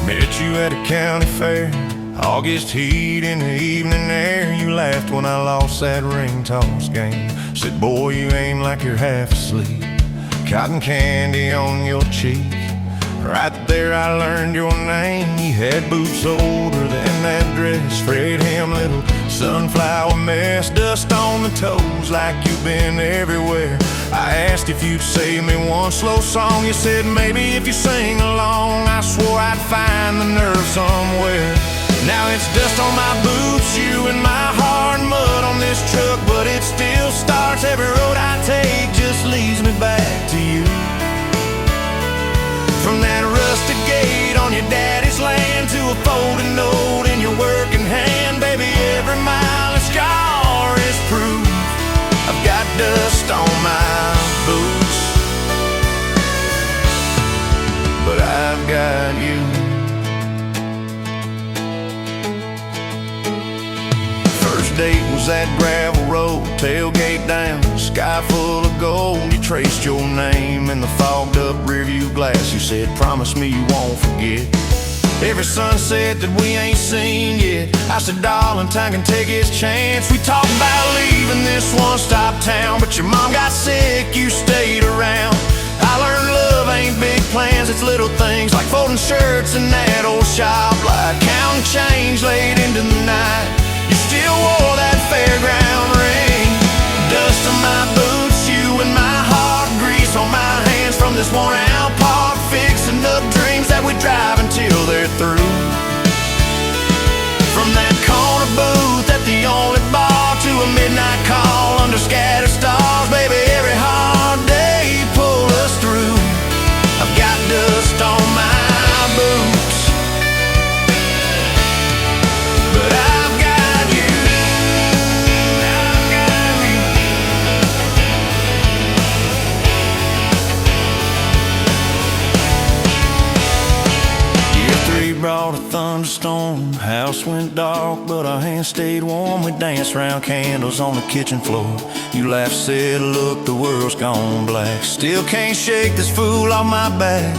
[SPEAKER 3] Met you at a county fair, August heat in the evening air. You laughed when I lost that ring toss game. Said, boy, you ain't like you're half asleep. Cotton candy on your cheek. Right there I learned your name. You had boots older than that dress, frayed hem, little sunflower mess, dust on the toes like you've been everywhere. I asked if you'd save me one slow song. You said maybe if you sing along. I swore I'd find the nerve somewhere. Now it's dust on my boots, you and my heart, mud on this truck, but it still starts. Every road I take just leads me back to you. From that rusted gate on your daddy's land to a folded note in your working hand, baby, every mile and scar is proof I've got dust on my boots, but I've got you. Date was that gravel road, tailgate down, sky full of gold. You traced your name in the fogged up rearview glass. You said, promise me you won't forget every sunset that we ain't seen yet. I said, darling, time can take its chance. We talked about leaving this one-stop town, but your mom got sick, you stayed around. I learned love ain't big plans, it's little things like folding shirts in that old shop, like counting change late into the night. You still wore that fairground ring. Dust on my boots, you and my heart, grease on my hands from this worn-out park, fixing up dreams that we drive until they're through. From that corner booth at the only bar to a midnight call under scattered stars, baby, every hard day pull us through. I've got dust on my boots, but I've got brought a thunderstorm. House went dark, but our hands stayed warm. We danced round candles on the kitchen floor. You laughed, said, look, the world's gone black. Still can't shake this fool off my back.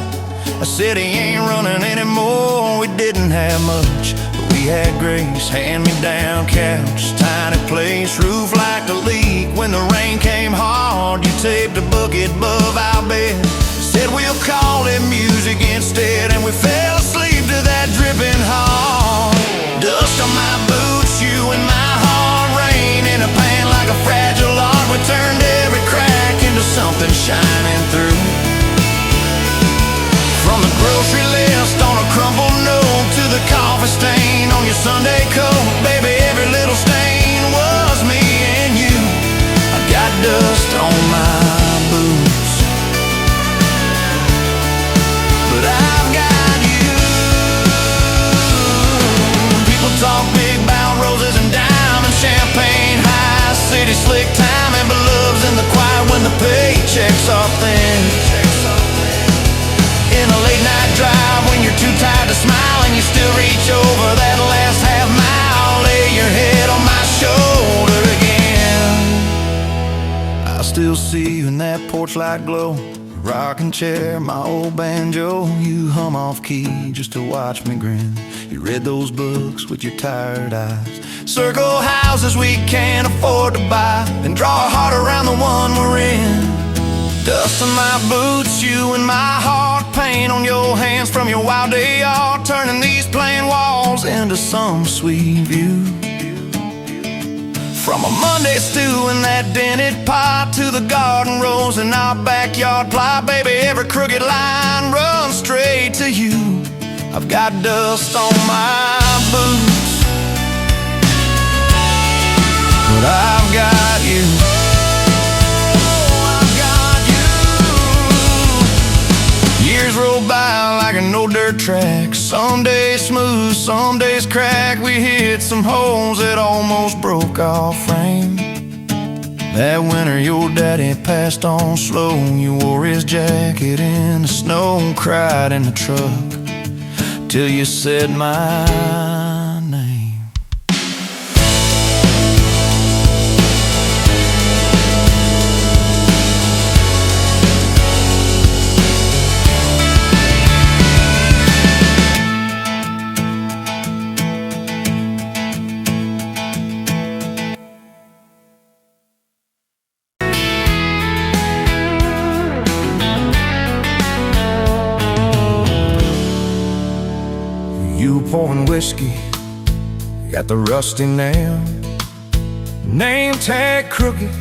[SPEAKER 3] I said he ain't running anymore. We didn't have much, but we had grace. Hand-me-down couch, tiny place, roof like a leak. When the rain came hard, you taped a bucket above our bed. Said we'll call it music instead, and we fell asleep to that dripping heart. Dust on my boots, you and my heart, rain in a pan like a fragile art. We turned every crack into something shining through. From the grocery list on a crumpled note to the coffee stain on your Sunday coat, baby, every little stain was me and you. I got dust on my boots, but I've got you. People talk big about roses and diamonds, champagne, high city slick time, and beloves in the quiet when the paychecks are thin. In a late night drive when you're too tired to smile and you still reach over that last half mile, lay your head on my shoulder again. I still see you in that porch light glow, rocking chair, my old banjo. You hum off key just to watch me grin. You read those books with your tired eyes, circle houses we can't afford to buy, then draw a heart around the one we're in. Dust on my boots, you and my heart, pain stain on your hands from your wild day yard, turning these plain walls into some sweet view. From a Monday stew in that dented pot to the garden rose in our backyard plot, baby, every crooked line runs straight to you. I've got dust on my boots, but I've got you. I've got you. Years roll by like an old dirt track. Some days smooth, some days crack. We hit some holes that almost broke our frame. That winter your daddy passed on slow. You wore his jacket in the snow and cried in the truck till you said my name. You pouring whiskey, got the rusty nail, name tag crooked,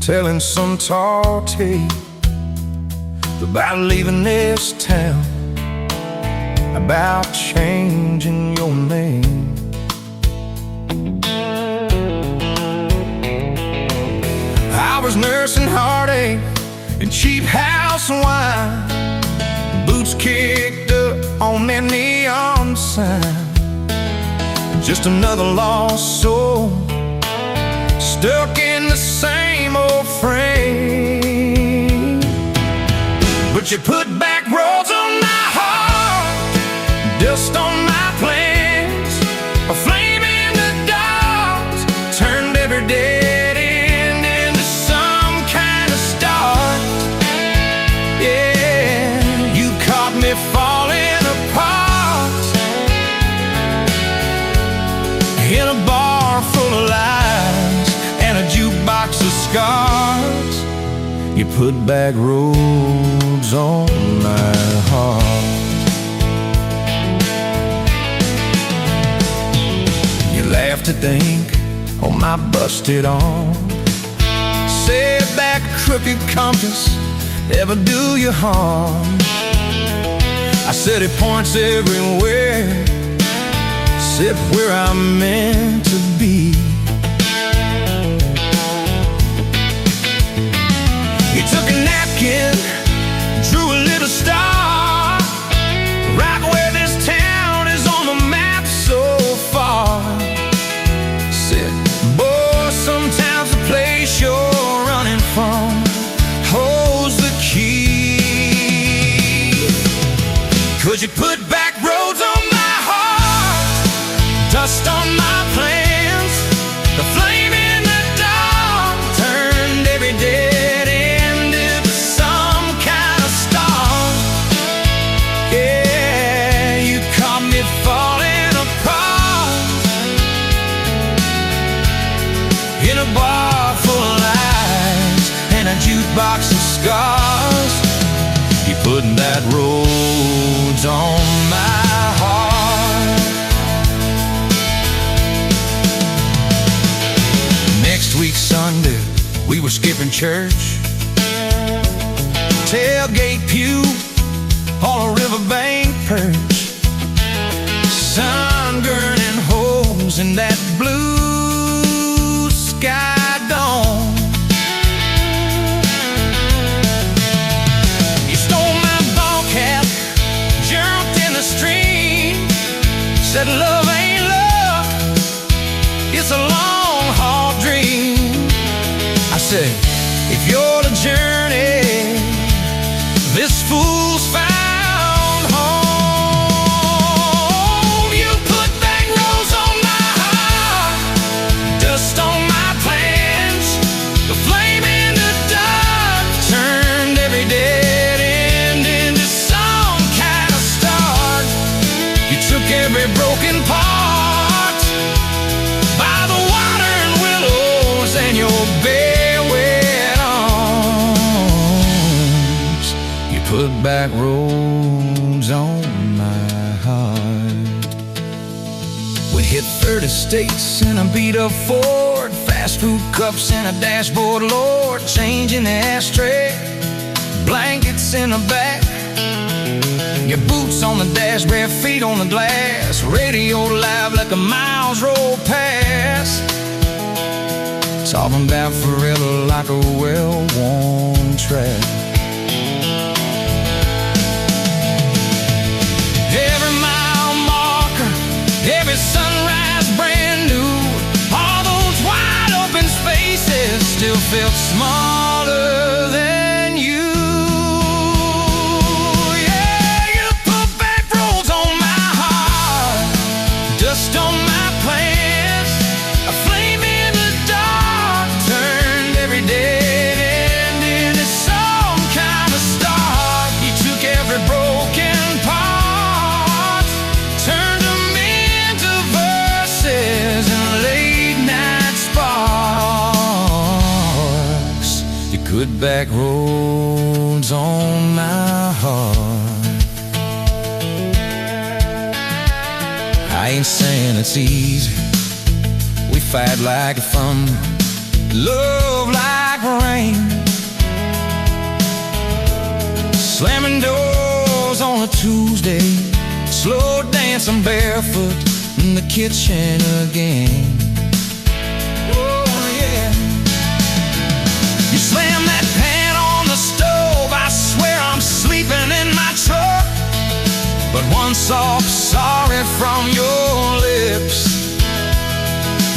[SPEAKER 3] telling some tall tale about leaving this town, about changing your name. I was nursing heartache and cheap house wine, boots kicked up on that neon sign. Just another lost soul, stuck in the same old frame. But you put back roads on my heart, dust on my plans, a flame in the dark, turned every dead end into some kind of start. Yeah, you caught me falling apart in a bar full of lies and a jukebox of scars. You put back roads on my heart. You laughed to think on my busted arm, said that crooked compass ever do you harm. I said it points everywhere except where I'm meant to be. You took a napkin, drew a little star, right where this town is on the map so far. Said, boy, sometimes the place you're running from holds the key. 'Cause you put back roads on my heart, dust on my plans, the flame in the dark, turned every dead end into some kind of star. Yeah, you caught me falling apart in a bar full of lies and a jukebox of scars. You put that roads on my heart. Next week Sunday, we were skipping church, tailgate pew on a riverbank perch, sun burning holes in that blue sky dome. You stole my ball cap, jumped in the stream, said love ain't love, it's a long haul dream. I said, if you're the journey, this fool's found home. You put back roads on my heart, dust on my plans, the flame in the dark, turned every dead end into some kind of start. You took every broken part by the water and willows and your bare wet arms. You put
[SPEAKER 1] put back roads on my heart. We hit 30 states in a beat-up Ford, fast food cups in a dashboard, Lord, change in the ashtray, blankets in the back, your boots on the dash, bare feet on the glass, radio live like a miles roll past, talking about forever like a well-worn track. Every mile marker, every sunrise brand new, all those wide open spaces still felt smaller than you. Yeah, you put back roads on my heart, dust on my plans, a flame in the dark, turned every dead end into some kind of start. You took every broken part, turned them into verses and late night sparks. You put back roads on my heart. I ain't saying it's easy. We fight like thunder, love like rain, slamming doors on a Tuesday, slow dancing barefoot in the kitchen again. Oh yeah. You slam that pan on the stove, I swear I'm sleeping in my truck. But one soft sorry from your lips,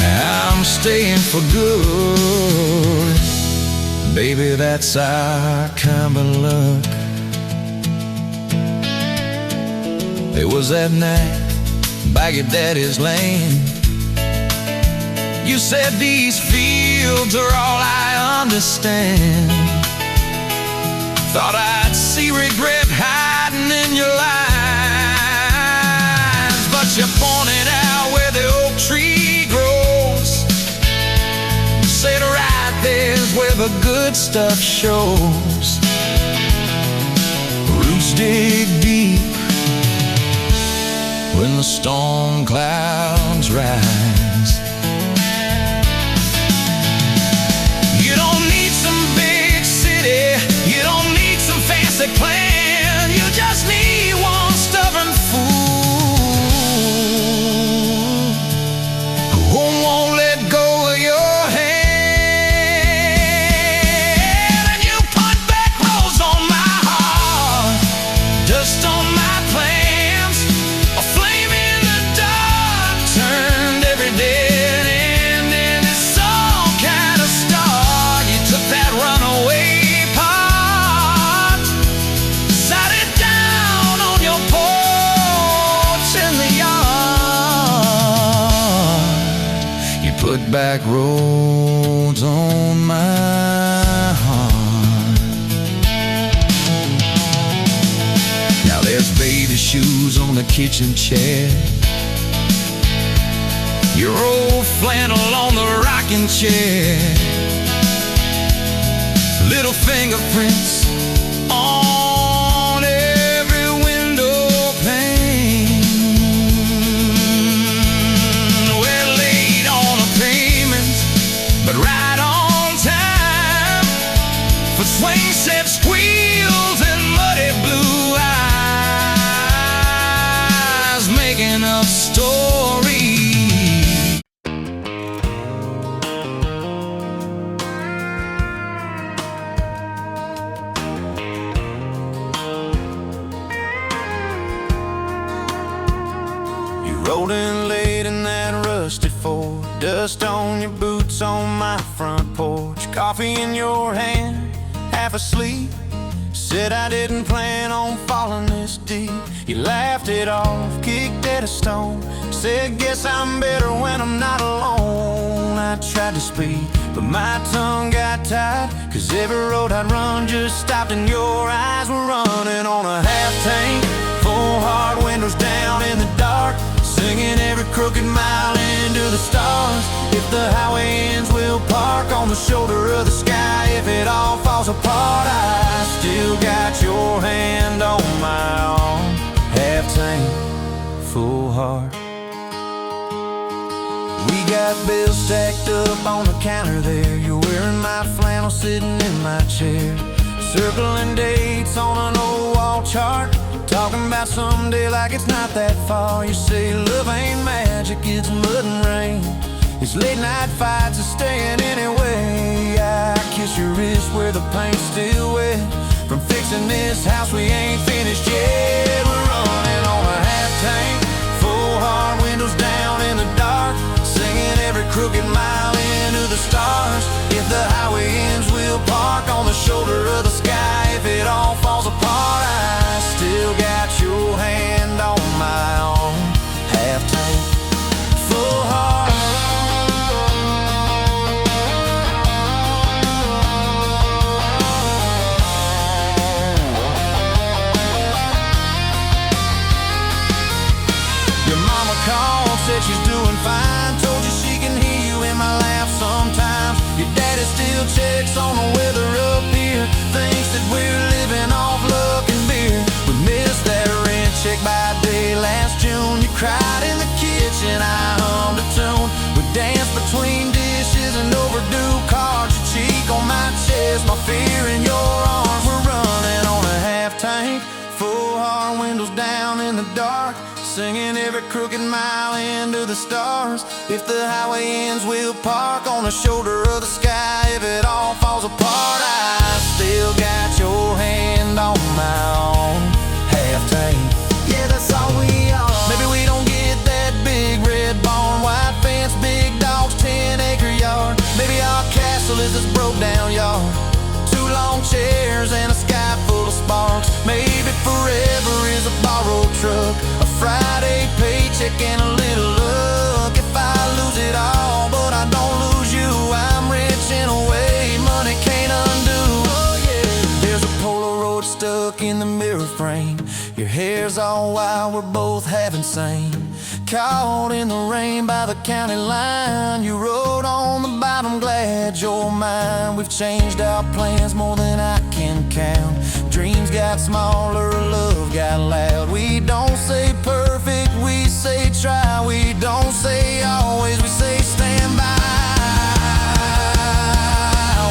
[SPEAKER 1] I'm staying for good. Baby, that's our kind of luck. It was that night by your daddy's lane. You said these fields are all I understand. Thought I'd see regret hiding in your eyes, but you pointed out where the oak tree grows. Said right there's where the good stuff shows. Roots dig deep when the storm clouds rise. You don't need some big city, you don't need some fancy plan, you just need one stubborn fool who won't let go of your hand. And you put back roads on my heart, dust on my plans, a flame in the dark, turned every dead end into some kind of star. You took that runaway part, sat it down on your porch in the yard. You put back roads on my heart. Now there's baby shoes on the kitchen chair, your old flannel on the rocking chair, little fingerprints on every window pane. We're late on a payment, but right on time for swing set squeals and muddy blue eyes, making up stories.
[SPEAKER 3] Rolled in late in that rusted Ford, dust on your boots on my front porch, coffee in your hand, half asleep. Said I didn't plan on falling this deep. You laughed it off, kicked at a stone, said guess I'm better when I'm not alone. I tried to speak, but my tongue got tied, 'cause every road I'd run just stopped and your eyes were running on a half tank, full hard windows down in the dark, singing every crooked mile into the stars. If the highway ends, we'll park on the shoulder of the sky. If it all falls apart, I still got your hand on my arm. Half tank, full heart. We got bills stacked up on the counter there. You're wearing my flannel, sitting in my chair, circling dates on an old wall chart, talking about someday like it's not that far. You say love ain't magic, it's mud and rain. It's late night fights and staying anyway. I kiss your wrist where the paint's still wet from fixing this house we ain't finished yet. We're running on a half tank, full heart, windows down in the dark, singing every crooked mile into the stars. If the highway ends, we'll park on the shoulder of the sky. If it all falls apart, I still got your hand on my arm. Half tank, full heart. Your mama called, said she's doing fine, told you she can hear you in my laugh sometimes. Your daddy still checks on the weather up here, thinks that we're living off luck and beer. We missed that rent check by day last June. You cried in the kitchen, I hummed a tune. We danced between dishes and overdue cards. Your cheek on my chest, my fear in your arms. We're running on a half tank, full heart, windows down in the dark, singing every crooked mile into the stars. If the highway ends, we'll park on the shoulder of the sky. If it all falls apart, I still got your hand on my arm. Half tank, yeah, that's all we are. Maybe we don't get that big red barn, white fence, big dogs, 10-acre yard. Maybe our castle is this broke down yard, 2 long chairs and a sky full of sparks. Maybe forever is a borrowed truck, a Friday paycheck and a little luck. If I lose it all, but I don't lose you, I'm rich in a way money can't undo. Oh yeah, there's a Polaroid stuck in the mirror frame. Your hair's all wild, we're both half insane. Caught in the rain by the county line. You wrote on the bottom, glad you're mine. We've changed our plans more than I can count. Dreams got smaller, love got loud. We don't say perfect, we say try. We don't say always, we say stand by.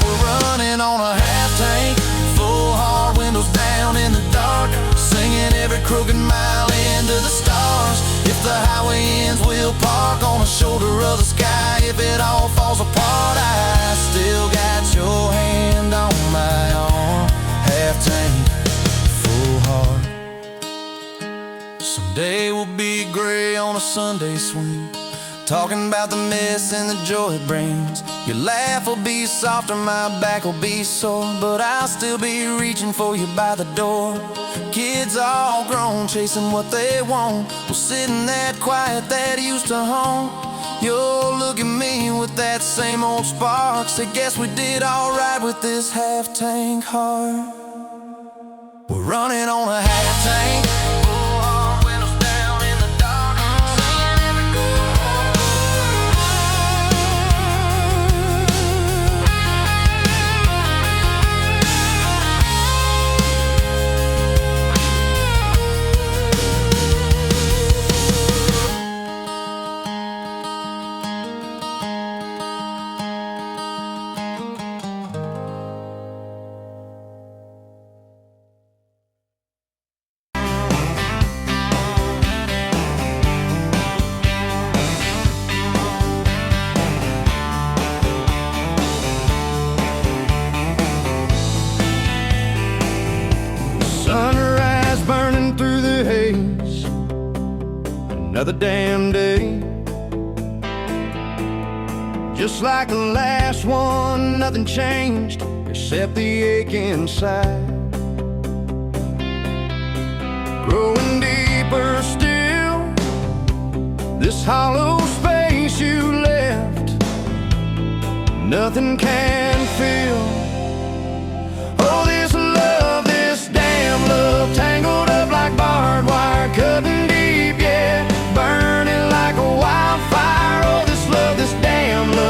[SPEAKER 3] We're running on a half tank, full heart, windows down in the dark, singing every crooked mile into the stars. If the highway ends, we'll park on the shoulder of the sky. If it all falls apart, I still got your hand on my arm. Half tank, full heart. Someday we'll be gray on a Sunday swing, talking about the mess and the joy it brings. Your laugh will be softer, my back will be sore, but I'll still be reaching for you by the door. Kids all grown, chasing what they want, we'll sit in that quiet that used to haunt. You'll look at me with that same old spark, say guess we did alright with this half tank heart. We're running on a half tank, full heart, windows down in the dark, singing every
[SPEAKER 1] sunrise burning through the haze, another damn day. Just like the last one, nothing changed except the ache inside. Growing deeper still, this hollow space you left, nothing can fill. Oh, this love, this damn love, tangled up like barbed wire, cutting deep, yeah, burning like a wildfire. Oh, this love, this damn love.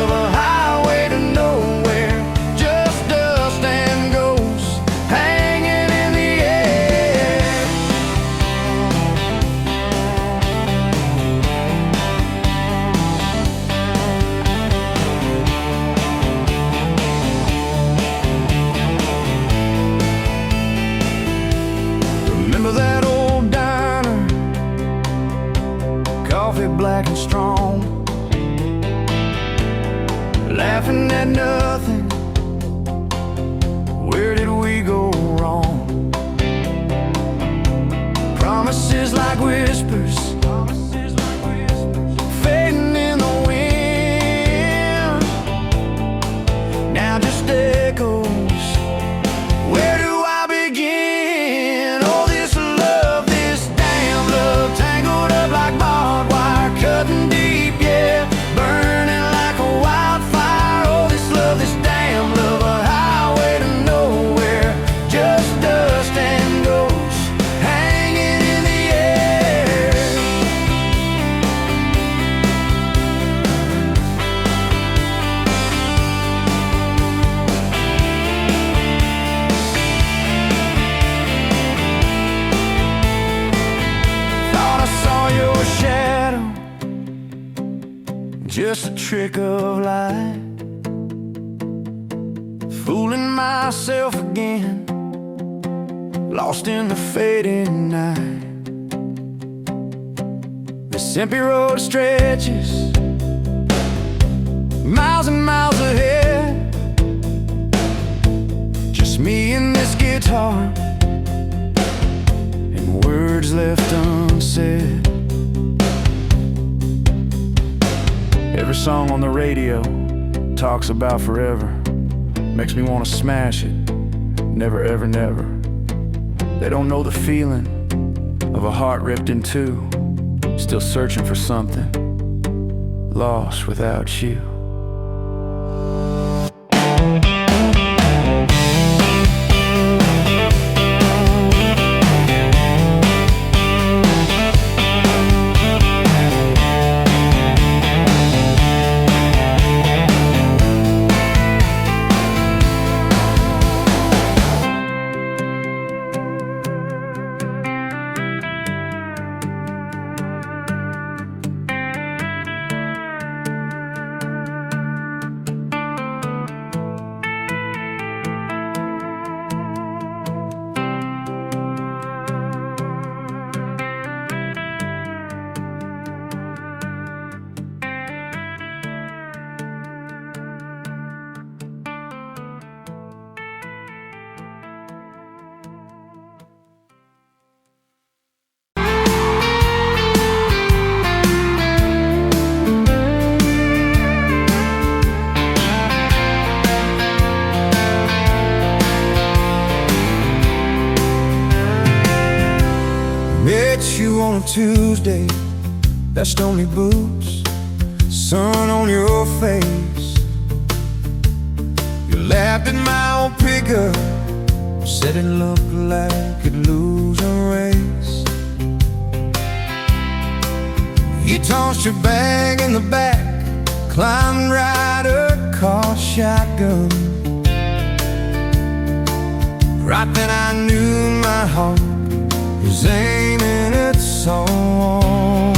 [SPEAKER 1] it black and strong, laughing at nothing. Where did we go wrong? Promises like whispers, fading in the wind, now just echoes. Where do I begin? Oh, this love, this damn love, tangled up like barbed wire, cutting deep, yeah, burning like a wildfire. Oh, this love, this damn love, a highway to nowhere, just dust and ghosts hanging in the air. Thought I saw your shadow, just a trick of light, fooling myself again, lost in the fading night. This empty road stretches miles and miles ahead, just me and this guitar, and words left unsaid. Every song on the radio talks about forever, makes me want to smash it. Never, ever, never. They don't know the feeling of a heart ripped in two, still searching for something, lost without you. Met you on a Tuesday, best only boots, sun on your face. You laughed at my old pickup, said it looked like it'd lose a race. You tossed your bag in the back, climbed right a car shotgun. Right then I knew my heart was aiming at song.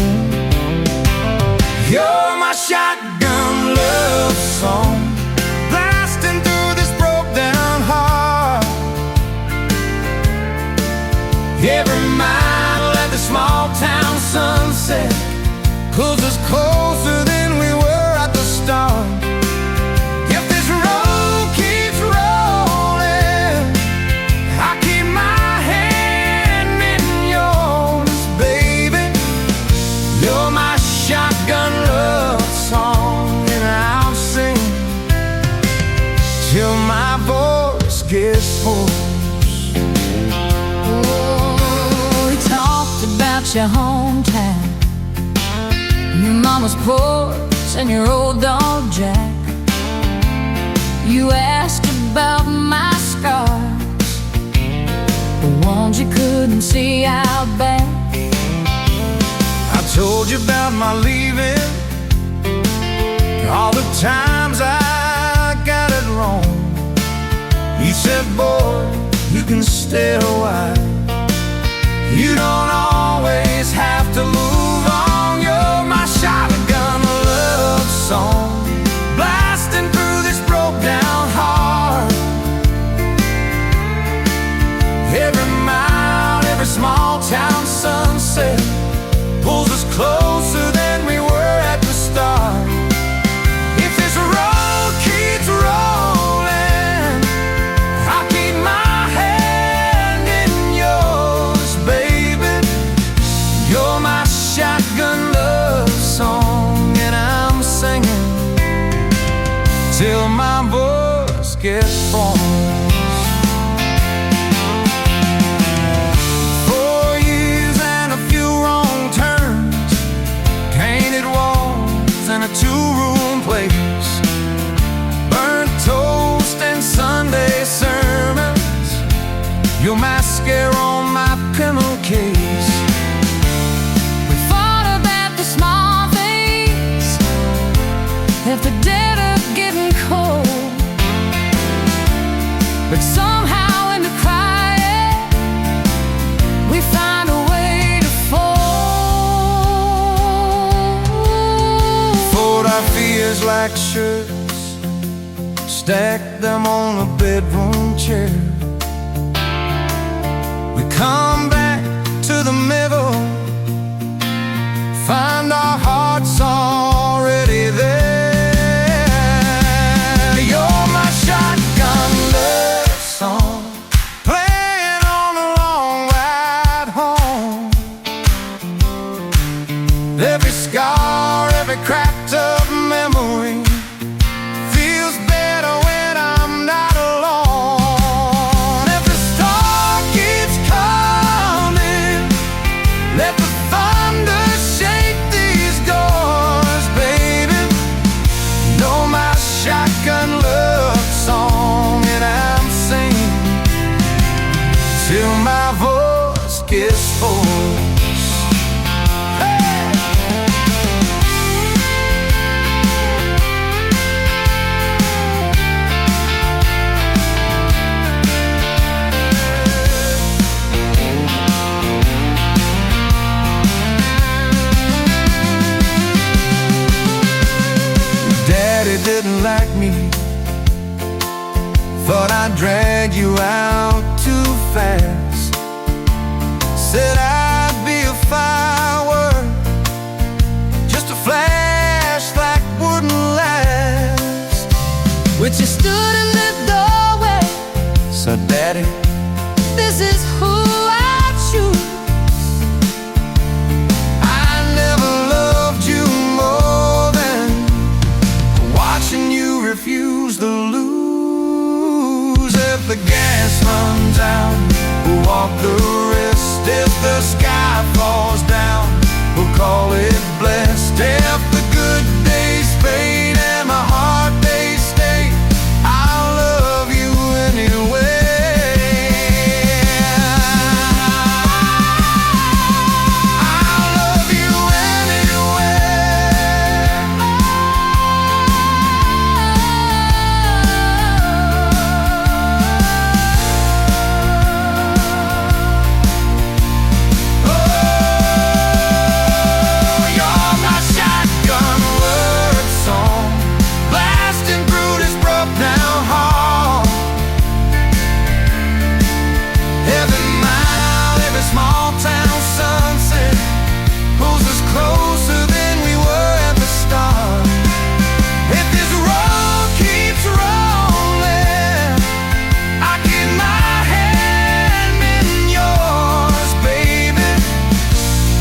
[SPEAKER 1] You're my shotgun love song, blasting through this broke down heart. Every mile at the small town sunset pulls us closer than we were at the start. If this road keeps rolling, I keep my hand in yours, baby. You're my shotgun love song, and I'll sing till my voice gets hoarse.
[SPEAKER 2] Oh, we talked about your hometown, your mama's porch and your old dog Jack. You asked about my scars, the ones you couldn't see out back.
[SPEAKER 1] I told you about my leaving, all the times I got it wrong. You said, boy, you can stay a while, you don't always have to move on. You're my shotgun love song, blasting through this broke down heart. Every mile, every small town sunset pulls us closer than get formed. 4 years and a few wrong turns, painted walls and a 2-room place, burnt toast and Sunday sermons, your mascara on my pillowcase.
[SPEAKER 2] We fought about the small things, left the dead up getting cold, but somehow in the crying we find a way to fold.
[SPEAKER 1] Fold our fears like shirts, stack them on a bedroom chair. We come back to the middle, find our hearts already there. You're my shotgun love song, playing on the long ride home. Every scar, every cracked up memory feels better when I'm not alone. If the star keeps coming, let the thunder shake these doors, baby. Know my shotgun love song, and I'm singing till my voice gets hoarse. Daddy didn't like me, thought I'd drag you out too fast. Said I'd be a firework, just a flash like wouldn't last.
[SPEAKER 2] But you stood in the doorway,
[SPEAKER 1] So Daddy,
[SPEAKER 2] this is who I choose.
[SPEAKER 1] I never loved you more than watching you refuse to lose. If the gas runs out, we'll walk the rest. If the sky falls down, we'll call it blessed. If the good days fade and my heart they stay, I'll love you anyway. I'll love you You're my shotgun word song, blasting through this broke down hall. Every mile, every small town sunset pulls us closer than we were at the start. If this road keeps rolling, I keep my hand in yours, baby.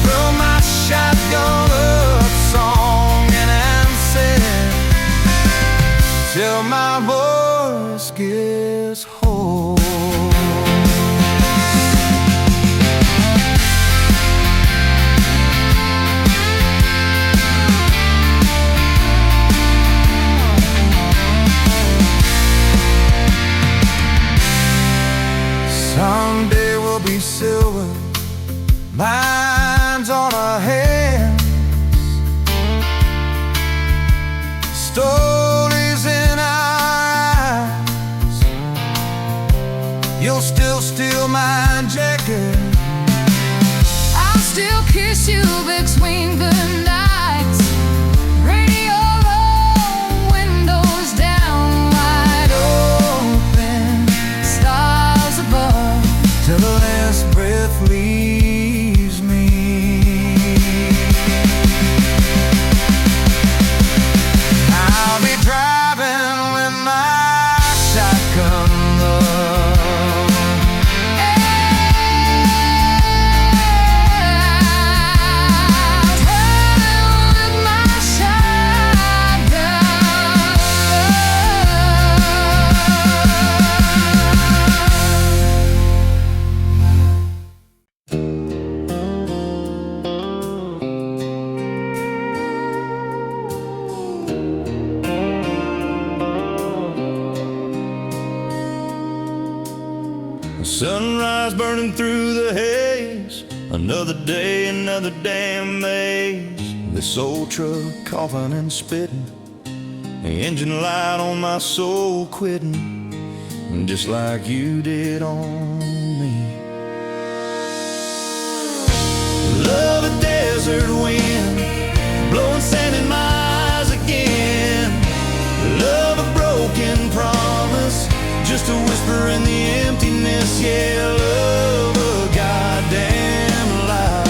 [SPEAKER 1] Throw my shotgun love song, and I'm set till my voice gets hoarse. Someday we'll be silver, lines on our hands, stories in our eyes. You'll still steal my jacket,
[SPEAKER 2] I'll still kiss you between the nights. Radio low, windows down, wide open, stars above.
[SPEAKER 1] till the last breath leaves me.
[SPEAKER 3] Sunrise burning through the haze. Another day, another damn maze. This old truck coughing and spitting, the engine light on my soul quitting, just like you did on me. Love a desert wind, blowing sand in my eyes again. Love a broken promise, just a whisper in the emptiness. Yeah, love a goddamn lie.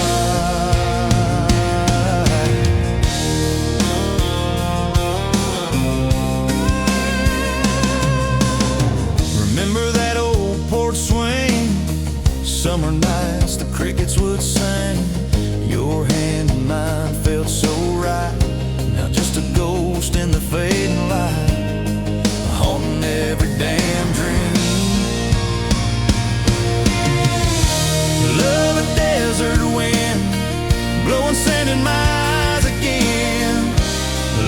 [SPEAKER 3] Remember that old porch swing, summer nights the crickets would sing. Your hand in mine felt so right, now just a ghost in the fading light, haunting every damn dream. Love a desert wind, blowing sand in my eyes again.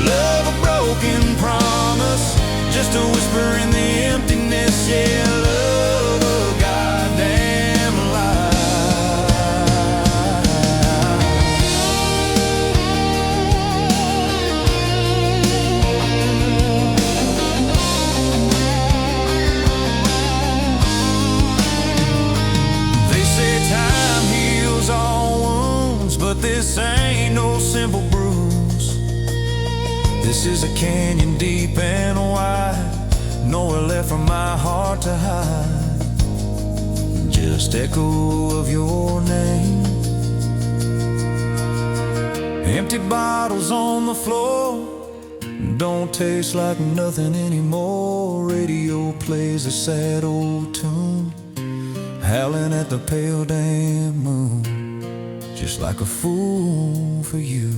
[SPEAKER 3] Love a broken promise, just a whisper in the emptiness. Yeah, love a goddamn lie. They say time heals all wounds, but this ain't no simple bruise. This is a canyon deep and wide, nowhere left for my heart to hide. Just echo of your name. Empty bottles on the floor, don't taste like nothing anymore. Radio plays a sad old tune, howling at the pale damn moon, just like a fool for you.